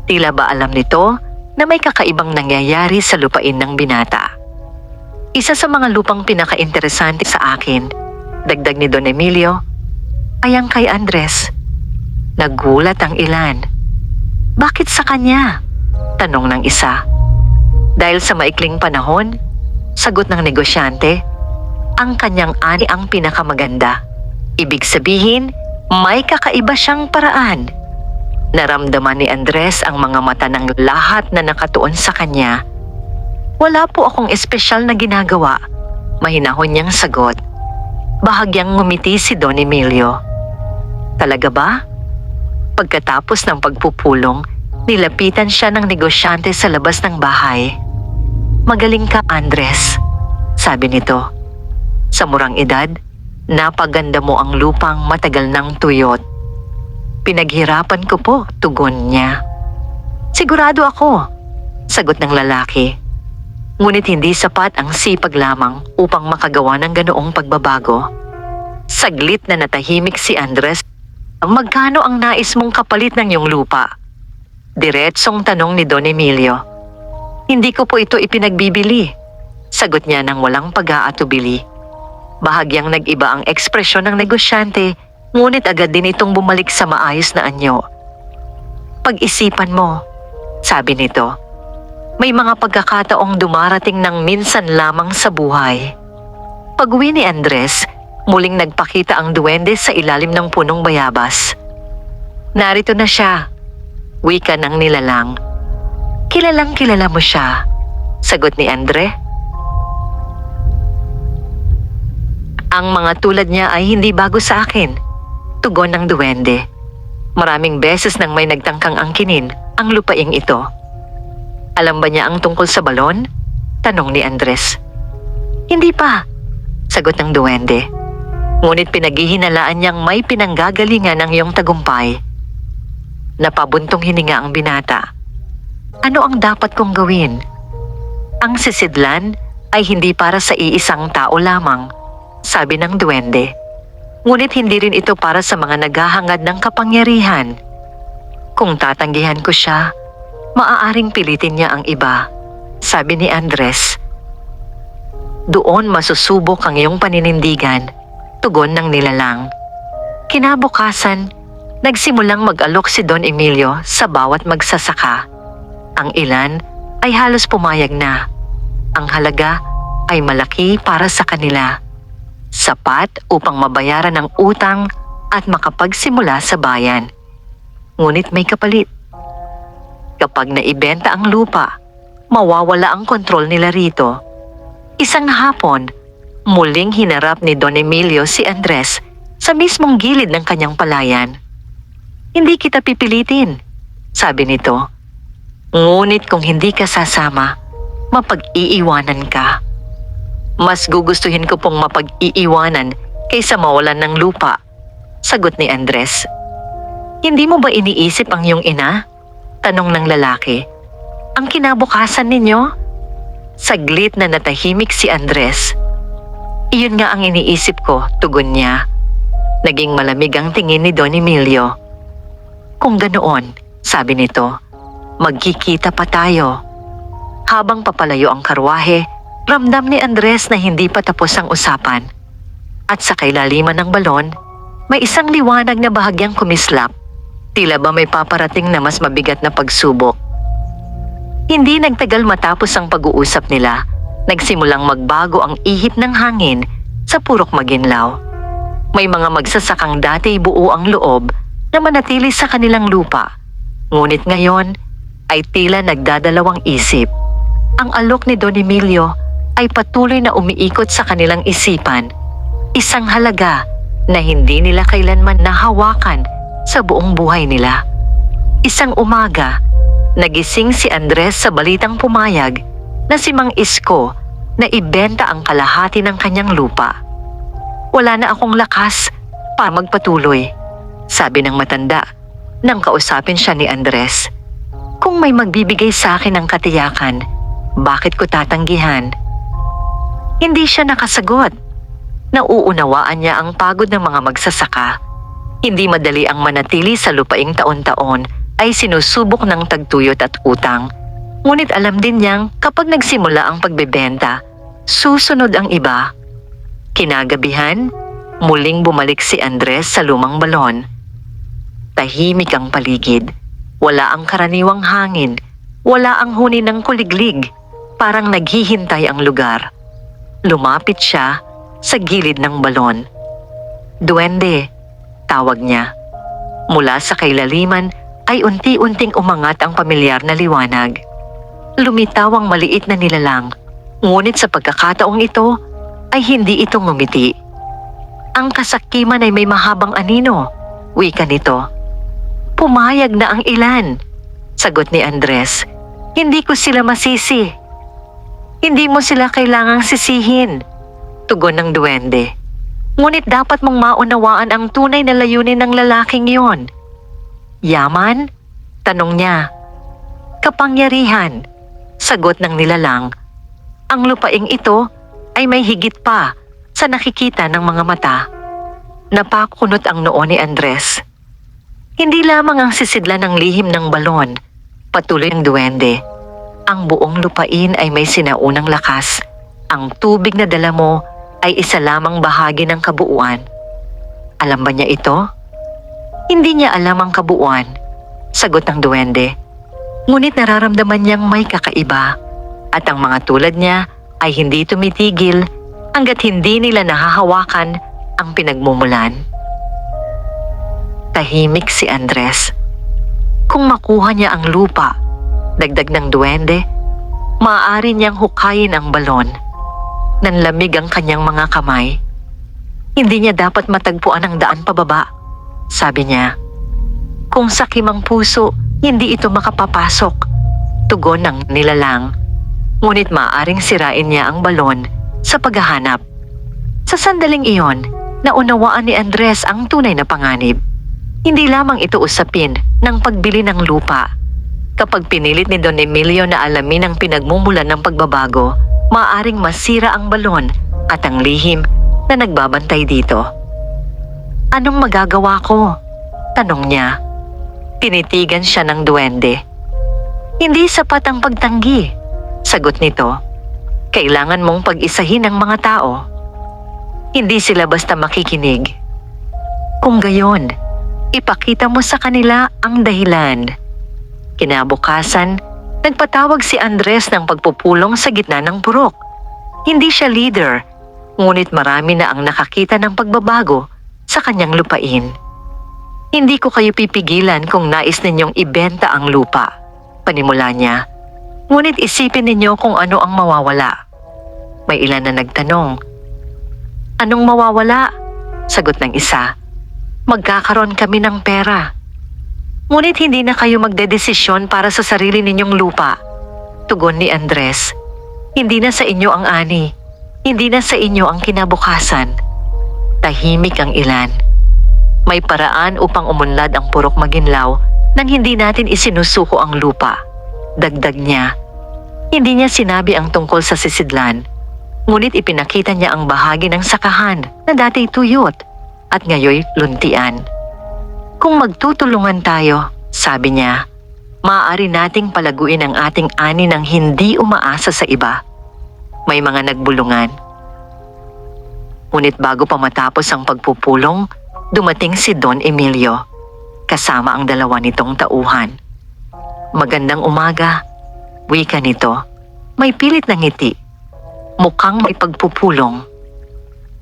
Tila ba alam nito na may kakaibang nangyayari sa lupain ng binata. Isa sa mga lupang pinaka-interesante sa akin, dagdag ni Don Emilio, ay ang kay Andres. Nagulat ang ilan. Bakit sa kanya? Tanong ng isa. Dahil sa maikling panahon, sagot ng negosyante, ang kanyang ani ang pinakamaganda. Ibig sabihin, may kakaiba siyang paraan. Naramdaman ni Andres ang mga mata ng lahat na nakatuon sa kanya. Wala po akong espesyal na ginagawa. Mahinahon niyang sagot. Bahagyang ngumiti si Don Emilio. Talaga ba? Pagkatapos ng pagpupulong, nilapitan siya ng negosyante sa labas ng bahay. Magaling ka, Andres, sabi nito. Sa murang edad, napaganda mo ang lupang matagal ng tuyot. Pinaghirapan ko po, tugon niya. Sigurado ako, sagot ng lalaki. Ngunit hindi sapat ang sipag lamang upang makagawa ng ganoong pagbabago. Saglit na natahimik si Andres. Magkano ang nais mong kapalit ng iyong lupa? Diretsong tanong ni Don Emilio. Hindi ko po ito ipinagbibili, sagot niya nang walang pag-aatubili. Bahagyang nag-iba ang ekspresyon ng negosyante, ngunit agad din itong bumalik sa maayos na anyo. Pag-isipan mo, sabi nito. May mga pagkakataong dumarating ng minsan lamang sa buhay. Pag-uwi ni Andres, muling nagpakita ang duwende sa ilalim ng punong bayabas. Narito na siya, wika ng nilalang. Kilalang kilala mo siya, sagot ni Andre. Ang mga tulad niya ay hindi bago sa akin, tugon ng duwende. Maraming beses nang may nagtangkang angkinin ang lupaing ito. Alam ba niya ang tungkol sa balon? Tanong ni Andres. Hindi pa, sagot ng duwende. Ngunit pinaghihinalaan niyang may pinanggagalingan ang iyong tagumpay. Napabuntong hininga ang binata. Ano ang dapat kong gawin? Ang sisidlan ay hindi para sa iisang tao lamang, sabi ng duwende. Ngunit hindi rin ito para sa mga naghahangad ng kapangyarihan. Kung tatanggihan ko siya, maaaring pilitin niya ang iba, sabi ni Andres. Doon masusubok ang iyong paninindigan, tugon ng nilalang. Kinabukasan, nagsimulang mag-alok si Don Emilio sa bawat magsasaka. Ang ilan ay halos pumayag na. Ang halaga ay malaki para sa kanila. Sapat upang mabayaran ang utang at makapagsimula sa bayan. Ngunit may kapalit. Kapag naibenta ang lupa, mawawala ang kontrol nila rito. Isang hapon, muling hinarap ni Don Emilio si Andres sa mismong gilid ng kanyang palayan. Hindi kita pipilitin, sabi nito. Ngunit kung hindi ka sasama, mapag-iiwanan ka. Mas gugustuhin ko pong mapag-iiwanan kaysa mawalan ng lupa, sagot ni Andres. Hindi mo ba iniisip ang iyong ina? Tanong ng lalaki. Ang kinabukasan ninyo? Saglit na natahimik si Andres. Iyon nga ang iniisip ko, tugon niya. Naging malamig ang tingin ni Don Emilio. Kung ganoon, sabi nito, magkikita pa tayo. Habang papalayo ang karwahe, ramdam ni Andres na hindi pa tapos ang usapan. At sa kailaliman ng balon, may isang liwanag na bahagyang kumislap. Tila ba may paparating na mas mabigat na pagsubok. Hindi nagtagal matapos ang pag-uusap nila, nagsimulang magbago ang ihip ng hangin sa Purok Maginlao. May mga magsasakang dati buo ang loob, na manatili sa kanilang lupa. Ngunit ngayon ay tila nagdadalawang isip. Ang alok ni Don Emilio ay patuloy na umiikot sa kanilang isipan. Isang halaga na hindi nila kailanman nahawakan sa buong buhay nila. Isang umaga, nagising si Andres sa balitang pumayag na si Mang Isko na ibenta ang kalahati ng kanyang lupa. Wala na akong lakas para magpatuloy, sabi ng matanda nang kausapin siya ni Andres. Kung may magbibigay sa akin ng katiyakan, bakit ko tatanggihan? Hindi siya nakasagot. Nauunawaan niya ang pagod ng mga magsasaka. Hindi madali ang manatili sa lupaing taon-taon ay sinusubok ng tagtuyot at utang. Ngunit alam din niyang kapag nagsimula ang pagbebenta, susunod ang iba. Kinagabihan, muling bumalik si Andres sa lumang balon. Tahimik ang paligid. Wala ang karaniwang hangin. Wala ang huni ng kuliglig. Parang naghihintay ang lugar. Lumapit siya sa gilid ng balon. "Duwende," tawag niya. Mula sa kailaliman ay unti-unting umangat ang pamilyar na liwanag. Lumitaw ang maliit na nilalang, ngunit sa pagkakataong ito ay hindi ito ngumiti. Ang kasakiman ay may mahabang anino, wika nito. "Pumayag na ang ilan," sagot ni Andres. "Hindi ko sila masisi." "Hindi mo sila kailangang sisihin," tugon ng duwende. "Ngunit dapat mong maunawaan ang tunay na layunin ng lalaking iyon." "Yaman?" tanong niya. "Kapangyarihan," sagot ng nilalang. "Ang lupaing ito ay may higit pa sa nakikita ng mga mata." Napakunot ang noo ni Andres. Hindi lamang ang sisidlan ng lihim ng balon, patuloy ang duwende. Ang buong lupain ay may sinaunang lakas. Ang tubig na dala mo ay isa lamang bahagi ng kabuuan. Alam ba niya ito? Hindi niya alam ang kabuuan, sagot ng duwende. Ngunit nararamdaman niyang may kakaiba at ang mga tulad niya ay hindi tumitigil hanggat hindi nila nahahawakan ang pinagmumulan. Tahimik si Andres. Kung makuha niya ang lupa, dagdag ng duwende, maaari niyang hukayin ang balon. Nanlamig ang kanyang mga kamay. Hindi niya dapat matagpuan ang daan pababa, sabi niya. Kung sakim ang puso, hindi ito makapapasok, tugon ng nilalang. Ngunit maaaring sirain niya ang balon sa paghahanap. Sa sandaling iyon, naunawaan ni Andres ang tunay na panganib. Hindi lamang ito usapin ng pagbili ng lupa. Kapag pinilit ni Don Emilio na alamin ang pinagmumulan ng pagbabago, maaaring masira ang balon at ang lihim na nagbabantay dito. "Anong magagawa ko?" tanong niya. Tinitigan siya ng duwende. "Hindi sapat ang pagtanggi," sagot nito. "Kailangan mong pag-isahin ang mga tao. Hindi sila basta makikinig. Kung gayon, ipakita mo sa kanila ang dahilan." Kinabukasan, nagpatawag si Andres ng pagpupulong sa gitna ng purok. Hindi siya leader, ngunit marami na ang nakakita ng pagbabago sa kanyang lupain. "Hindi ko kayo pipigilan kung nais ninyong ibenta ang lupa," panimula niya. "Ngunit isipin ninyo kung ano ang mawawala." May ilan na nagtanong. "Anong mawawala?" sagot ng isa. "Magkakaroon kami ng pera." "Ngunit hindi na kayo magdedesisyon para sa sarili ninyong lupa," tugon ni Andres. "Hindi na sa inyo ang ani. Hindi na sa inyo ang kinabukasan." Tahimik ang ilan. May paraan upang umunlad ang purok maginlaw nang hindi natin isinusuko ang lupa, dagdag niya. Hindi niya sinabi ang tungkol sa sisidlan, ngunit ipinakita niya ang bahagi ng sakahan na dati tuyot at ngayoy luntian. "Kung magtutulungan tayo," sabi niya, "maaari nating palaguin ang ating ani ng hindi umaasa sa iba." May mga nagbulungan. Ngunit bago pa matapos ang pagpupulong, dumating si Don Emilio, kasama ang dalawa nitong tauhan. "Magandang umaga," wika nito. May pilit na ngiti. Mukhang may pagpupulong.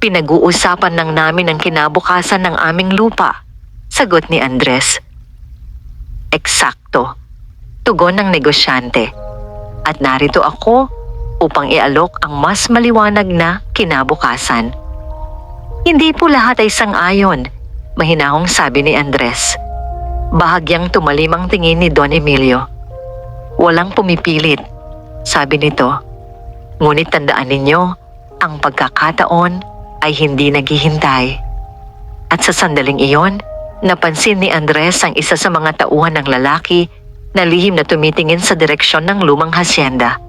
"Pinag-uusapan lang namin ang kinabukasan ng aming lupa," Sagot ni Andres. Eksakto. Tugon ng negosyante. At narito ako upang ialok ang mas maliwanag na kinabukasan. Hindi po lahat ay sang-ayon, mahinahong sabi ni Andres. Bahagyang tumalim ang tingin ni Don Emilio. Walang pumipilit, sabi nito. Ngunit tandaan ninyo, ang pagkakataon ay hindi naghihintay. At sa sandaling iyon, napansin ni Andres ang isa sa mga tauhan ng lalaki na lihim na tumitingin sa direksyon ng lumang hasyenda.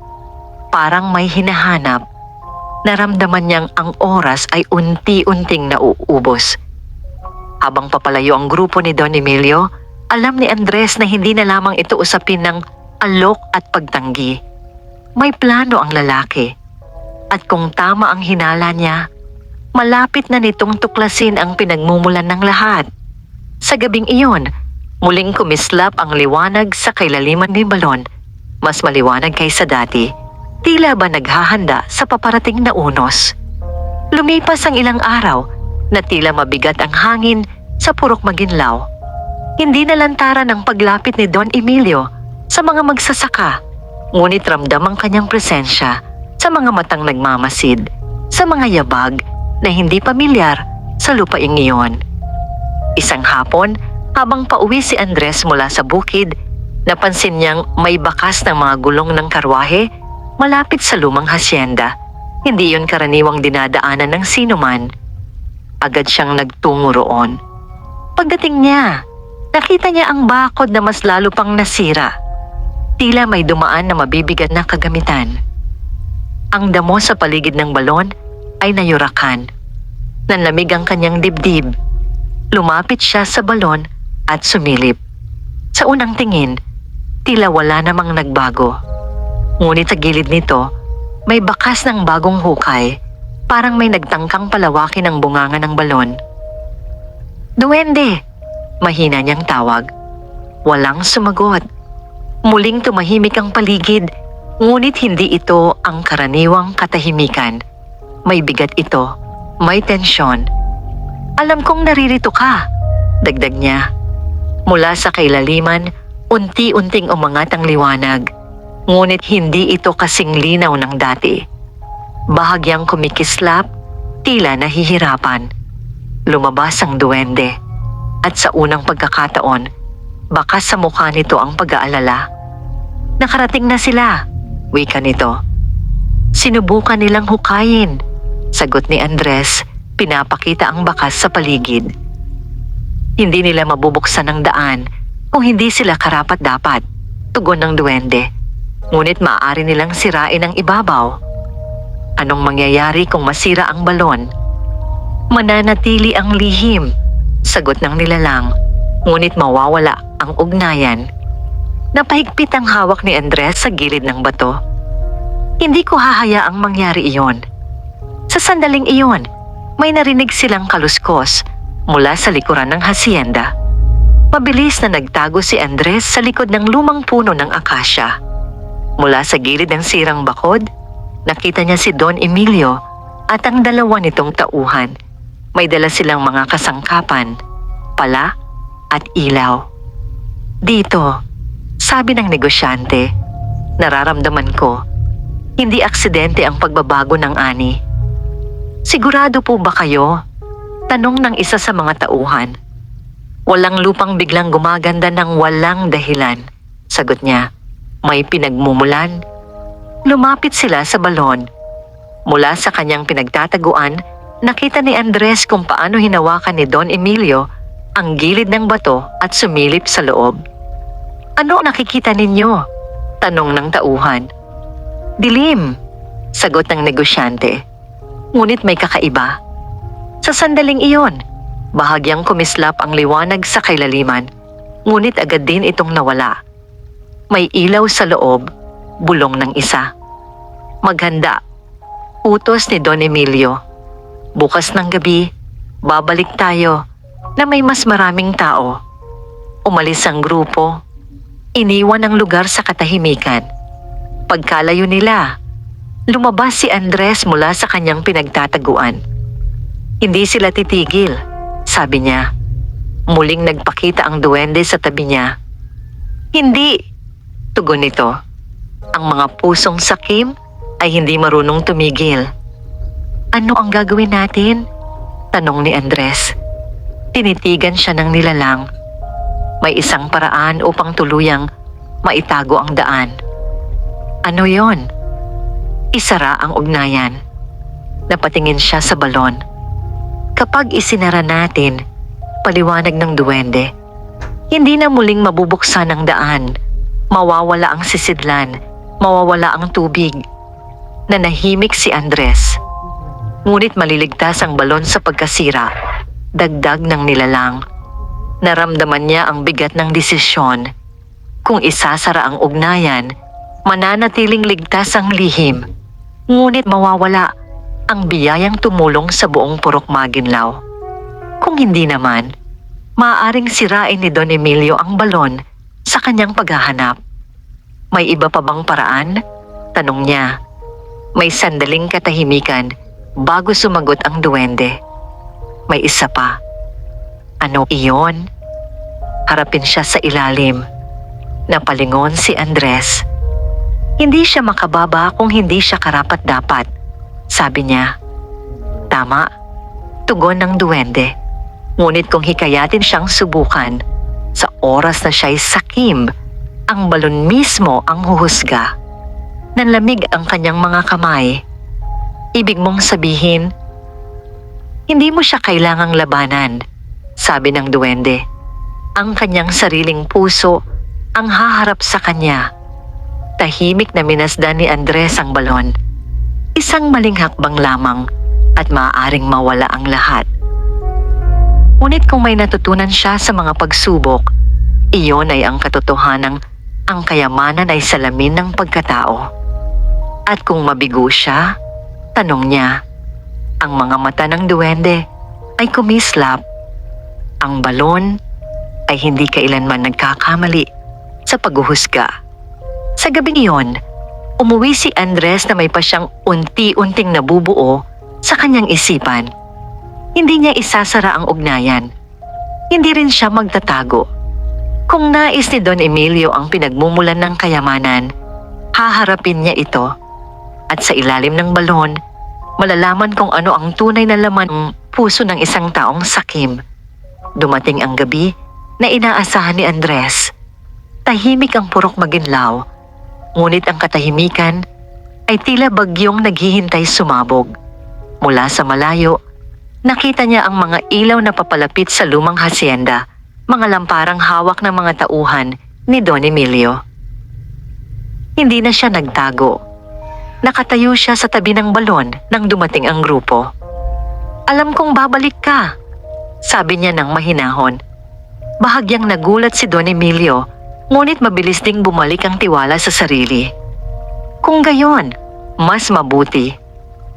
Parang may hinahanap. Naramdaman niyang ang oras ay unti-unting nauubos. Habang papalayo ang grupo ni Don Emilio, alam ni Andres na hindi na lamang ito usapin ng alok at pagtanggi. May plano ang lalaki. At kung tama ang hinala niya, malapit na nitong tuklasin ang pinagmumulan ng lahat. Sa gabing iyon, muling kumislap ang liwanag sa kailaliman ni balon. Mas maliwanag kaysa dati, tila ba naghahanda sa paparating na unos. Lumipas ang ilang araw na tila mabigat ang hangin sa Purok Maginlao. Hindi nalantaran ang paglapit ni Don Emilio sa mga magsasaka, ngunit ramdam ang kanyang presensya sa mga matang nagmamasid, sa mga yabag na hindi pamilyar sa lupaing iyon. Isang hapon, habang pauwi si Andres mula sa bukid, napansin niyang may bakas ng mga gulong ng karwahe malapit sa lumang hasyenda. Hindi yun karaniwang dinadaanan ng sinuman. Agad siyang nagtungo roon. Pagdating niya, nakita niya ang bakod na mas lalo pang nasira. Tila may dumaan na mabibigat na kagamitan. Ang damo sa paligid ng balon ay nayurakan. Nanlamig ang kanyang dibdib. Lumapit siya sa balon at sumilip. Sa unang tingin, tila wala namang nagbago. Ngunit sa gilid nito, may bakas ng bagong hukay, parang may nagtangkang palawakin ang bunganga ng balon. Duwende! Mahina niyang tawag. Walang sumagot. Muling tumahimik ang paligid, ngunit hindi ito ang karaniwang katahimikan. May bigat ito, may tensyon. Alam kong naririto ka, dagdag niya. Mula sa kailaliman, unti-unting umangat ang liwanag, ngunit hindi ito kasing linaw ng dati. Bahagyang kumikislap, tila nahihirapan. Lumabas ang duwende, at sa unang pagkakataon, bakas sa mukha nito ang pag-aalala. Nakarating na sila, wika nito. Sinubukan nilang hukayin, sagot ni Andres, pinapakita ang bakas sa paligid. Hindi nila mabubuksan ang daan kung hindi sila karapat-dapat, tugon ng duwende. Ngunit maaari nilang sirain ang ibabaw. Anong mangyayari kung masira ang balon? Mananatili ang lihim, sagot ng nilalang, ngunit mawawala ang ugnayan. Napahigpit ang hawak ni Andres sa gilid ng bato. Hindi ko hahayaang mangyari iyon. Sa sandaling iyon, may narinig silang kaluskos mula sa likuran ng hasyenda. Mabilis na nagtago si Andres sa likod ng lumang puno ng akasya. Mula sa gilid ng sirang bakod, nakita niya si Don Emilio at ang dalawa nitong tauhan. May dala silang mga kasangkapan, pala at ilaw. Dito, sabi ng negosyante, nararamdaman ko, hindi aksidente ang pagbabago ng ani. Sigurado po ba kayo? Tanong ng isa sa mga tauhan. Walang lupang biglang gumaganda ng walang dahilan, sagot niya. May pinagmumulan. Lumapit sila sa balon. Mula sa kanyang pinagtataguan, nakita ni Andres kung paano hinawakan ni Don Emilio ang gilid ng bato at sumilip sa loob. Ano nakikita ninyo? Tanong ng tauhan. Dilim, sagot ng negosyante. Ngunit may kakaiba. Sa sandaling iyon, bahagyang kumislap ang liwanag sa kailaliman, ngunit agad din itong nawala. May ilaw sa loob, bulong ng isa. Maghanda, utos ni Don Emilio. Bukas ng gabi, babalik tayo na may mas maraming tao. Umalis ang grupo. Iniwan ang lugar sa katahimikan. Pagkalayo nila, lumabas si Andres mula sa kanyang pinagtataguan. Hindi sila titigil, sabi niya. Muling nagpakita ang duwende sa tabi niya. Hindi, tugon nito. Ang mga pusong sakim ay hindi marunong tumigil. Ano ang gagawin natin? Tanong ni Andres. Tinitigan siya ng nilalang. May isang paraan upang tuluyang maitago ang daan. Ano yon? Isara ang ugnayan. Napatingin siya sa balon. Kapag isinara natin, paliwanag ng duwende, hindi na muling mabubuksan ang daan. Mawawala ang sisidlan, mawawala ang tubig. Nanahimik si Andres. Ngunit maliligtas ang balon sa pagkasira. Dagdag ng nilalang. Naramdaman niya ang bigat ng desisyon. Kung isasara ang ugnayan, mananatiling ligtas ang lihim. Ngunit mawawala ang biyayang tumulong sa buong Purok Maginlao. Kung hindi naman, maaaring sirain ni Don Emilio ang balon sa kanyang paghahanap. May iba pa bang paraan? Tanong niya. May sandaling katahimikan bago sumagot ang duwende. May isa pa. Ano iyon? Harapin siya sa ilalim. Napalingon si Andres. Hindi siya makababa kung hindi siya karapat-dapat, sabi niya. Tama, tugon ng duwende. Ngunit kung hikayatin siyang subukan, sa oras na siya'y sakim, ang balon mismo ang huhusga. Nanlamig ang kanyang mga kamay. Ibig mong sabihin, hindi mo siya kailangang labanan, sabi ng duwende. Ang kanyang sariling puso ang haharap sa kanya. Tahimik na minasdan ni Andres ang balon. Isang maling hakbang lamang at maaaring mawala ang lahat. Ngunit kung may natutunan siya sa mga pagsubok, iyon ay ang katotohanang ang kayamanan ay salamin ng pagkatao. At kung mabigo siya, tanong niya, ang mga mata ng duwende ay kumislap. Ang balon ay hindi kailanman nagkakamali sa paghuhusga. Sa gabing iyon, umuwi si Andres na may pa siyang unti-unting nabubuo sa kanyang isipan. Hindi niya isasara ang ugnayan. Hindi rin siya magtatago. Kung nais ni Don Emilio ang pinagmumulan ng kayamanan, haharapin niya ito. At sa ilalim ng balon, malalaman kung ano ang tunay na laman ng puso ng isang taong sakim. Dumating ang gabi na inaasahan ni Andres. Tahimik ang Purok Maginlao, ngunit ang katahimikan ay tila bagyong naghihintay sumabog. Mula sa malayo, nakita niya ang mga ilaw na papalapit sa lumang hasyenda, mga lamparang hawak ng mga tauhan ni Don Emilio. Hindi na siya nagtago. Nakatayo siya sa tabi ng balon nang dumating ang grupo. Alam kong babalik ka, sabi niya ng mahinahon. Bahagyang nagulat si Don Emilio, ngunit mabilis ding bumalik ang tiwala sa sarili. Kung gayon, mas mabuti.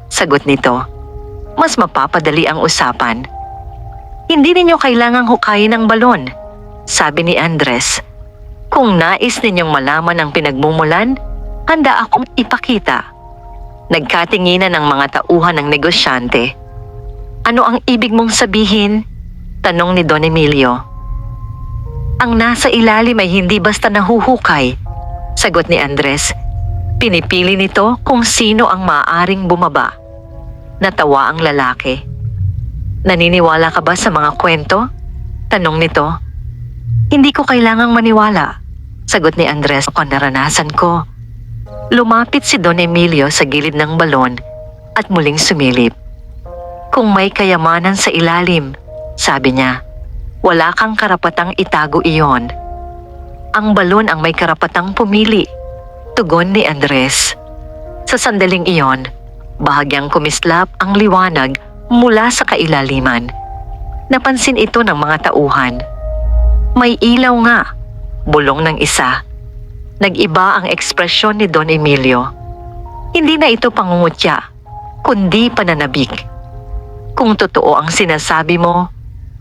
Sagot nito, mas mapapadali ang usapan. Hindi ninyo kailangang hukayin ang balon, sabi ni Andres. Kung nais ninyong malaman ang pinagmumulan, handa akong ipakita. Nagkatinginan ng mga tauhan ng negosyante. Ano ang ibig mong sabihin? Tanong ni Don Emilio. Ang nasa ilalim ay hindi basta nahuhukay, sagot ni Andres. Pinipili nito kung sino ang maaaring bumaba. Natawa ang lalaki. Naniniwala ka ba sa mga kwento? Tanong nito. Hindi ko kailangang maniwala, sagot ni Andres. Kung naranasan ko. Lumapit si Don Emilio sa gilid ng balon at muling sumilip. Kung may kayamanan sa ilalim, sabi niya, wala kang karapatang itago iyon. Ang balon ang may karapatang pumili, tugon ni Andres. Sa sandaling iyon, bahagyang kumislap ang liwanag mula sa kailaliman. Napansin ito ng mga tauhan. May ilaw nga, bulong ng isa. Nag-iba ang ekspresyon ni Don Emilio. Hindi na ito pangungutya, kundi pananabik. Kung totoo ang sinasabi mo,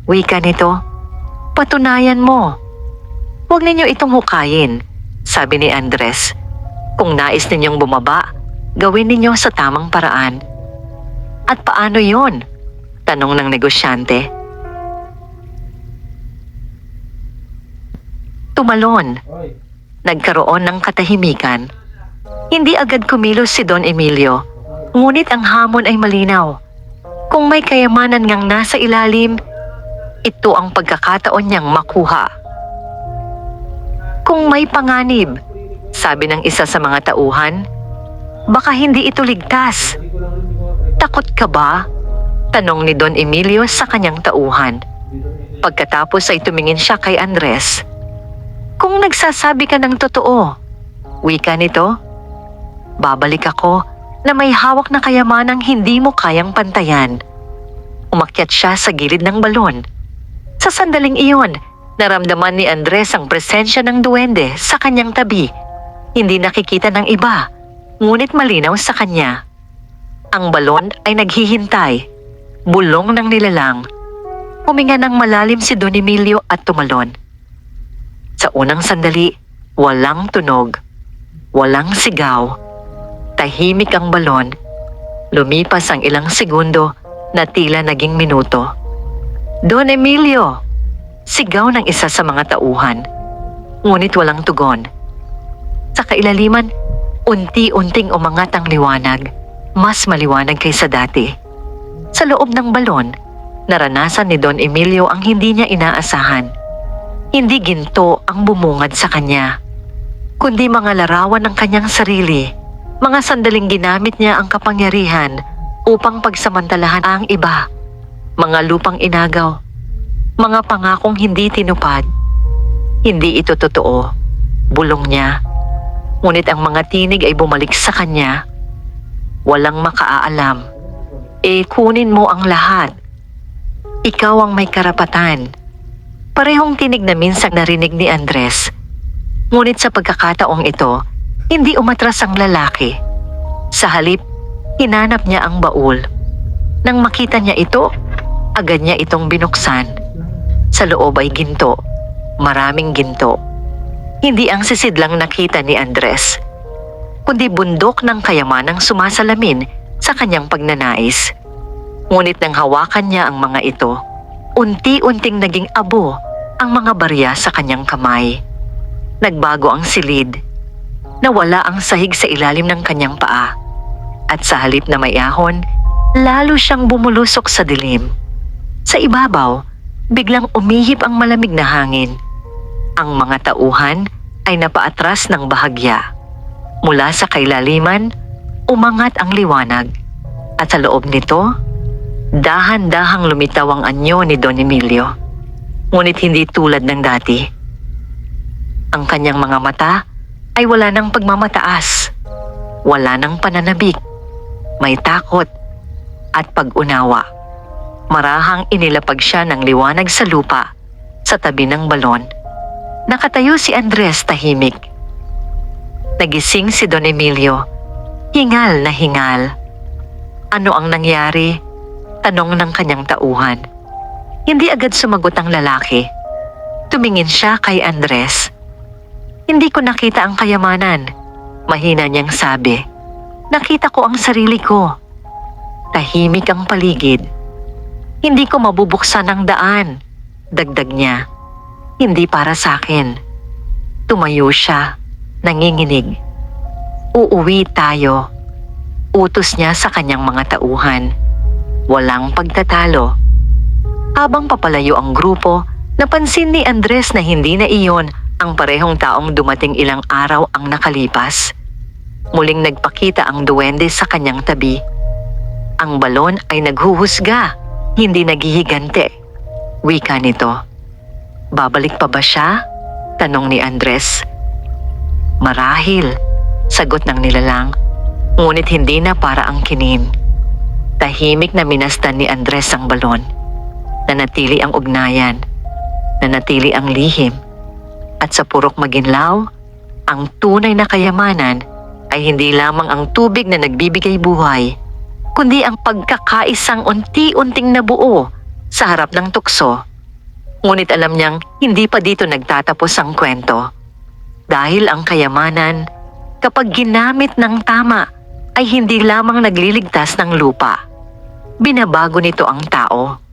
wika nito, patunayan mo. Huwag ninyo itong hukayin, sabi ni Andres. Kung nais ninyong bumaba, gawin ninyo sa tamang paraan. At paano yon? Tanong ng negosyante. tumalon. Nagkaroon ng katahimikan. Hindi agad kumilos si Don Emilio, ngunit ang hamon ay malinaw. Kung may kayamanan ngang nasa ilalim, ito ang pagkakataon niyang makuha. Kung may panganib, sabi ng isa sa mga tauhan, baka hindi ito ligtas. Takot ka ba? Tanong ni Don Emilio sa kanyang tauhan. Pagkatapos ay tumingin siya kay Andres. Kung nagsasabi ka ng totoo, wika nito, babalik ako na may hawak na kayamanang hindi mo kayang pantayan. Umakyat siya sa gilid ng balon. Sa sandaling iyon, naramdaman ni Andres ang presensya ng duwende sa kanyang tabi. Hindi nakikita ng iba, ngunit malinaw sa kanya. Ang balon ay naghihintay, bulong ng nilalang. Huminga ng malalim si Don Emilio at tumalon. Sa unang sandali, walang tunog, walang sigaw. Tahimik ang balon. Lumipas ang ilang segundo na tila naging minuto. Don Emilio! Sigaw ng isa sa mga tauhan. Ngunit walang tugon. Sa kailaliman, unti-unting umangat ang liwanag. Mas maliwanag kaysa dati. Sa loob ng balon, naranasan ni Don Emilio ang hindi niya inaasahan. Hindi ginto ang bumungad sa kanya, kundi mga larawan ng kanyang sarili. Mga sandaling ginamit niya ang kapangyarihan upang pagsamantalahan ang iba. Mga lupang inagaw, mga pangakong hindi tinupad. Hindi ito totoo, bulong niya. Ngunit ang mga tinig ay bumalik sa kanya. Walang makaaalam. Kunin mo ang lahat. Ikaw ang may karapatan. Parehong tinig na minsang narinig ni Andres. Ngunit sa pagkakataong ito, hindi umatras ang lalaki. Sa halip, hinanap niya ang baul. Nang makita niya ito, agad niya itong binuksan. Sa loob ay ginto, maraming ginto. Hindi ang sisid lang nakita ni Andres, kundi bundok ng kayamanang sumasalamin sa kanyang pagnanais. Ngunit nang hawakan niya ang mga ito, unti-unting naging abo ang mga barya sa kanyang kamay. Nagbago ang silid. Nawala ang sahig sa ilalim ng kanyang paa. At sa halip na may ahon, lalo siyang bumulusok sa dilim. Sa ibabaw, biglang umihip ang malamig na hangin. Ang mga tauhan ay napaatras ng bahagya. Mula sa kailaliman, umangat ang liwanag. At sa loob nito, dahan-dahang lumitaw ang anyo ni Don Emilio. Ngunit hindi tulad ng dati. Ang kanyang mga mata ay wala ng pagmamataas. Wala ng pananabik. May takot at pag-unawa. Marahang inilapag siya ng liwanag sa lupa sa tabi ng balon. Nakatayo si Andres tahimik. Nagising si Don Emilio. Hingal na hingal. Ano ang nangyari? Tanong ng kanyang tauhan. Hindi agad sumagot ang lalaki. Tumingin siya kay Andres. Hindi ko nakita ang kayamanan. Mahina niyang sabi. Nakita ko ang sarili ko. Tahimik ang paligid. Hindi ko mabubuksan ang daan. Dagdag niya. Hindi para sa akin. Tumayo siya. Nanginginig. Uuwi tayo. Utos niya sa kanyang mga tauhan. Walang pagtatalo. Habang papalayo ang grupo, napansin ni Andres na hindi na iyon ang parehong taong dumating ilang araw ang nakalipas. Muling nagpakita ang duwende sa kanyang tabi. Ang balon ay naghuhusga, hindi naghihigante. Wika nito. Babalik pa ba siya? Tanong ni Andres. Marahil, sagot ng nilalang, ngunit hindi na para ang kinin. Tahimik na minasdan ni Andres ang balon. Nanatili ang ugnayan, nanatili ang lihim, at sa purok maginlaw, ang tunay na kayamanan ay hindi lamang ang tubig na nagbibigay buhay, kundi ang pagkakaisang unti-unting nabuo sa harap ng tukso. Ngunit alam niyang hindi pa dito nagtatapos ang kwento. Dahil ang kayamanan, kapag ginamit ng tama, ay hindi lamang nagliligtas ng lupa. Binabago nito ang tao.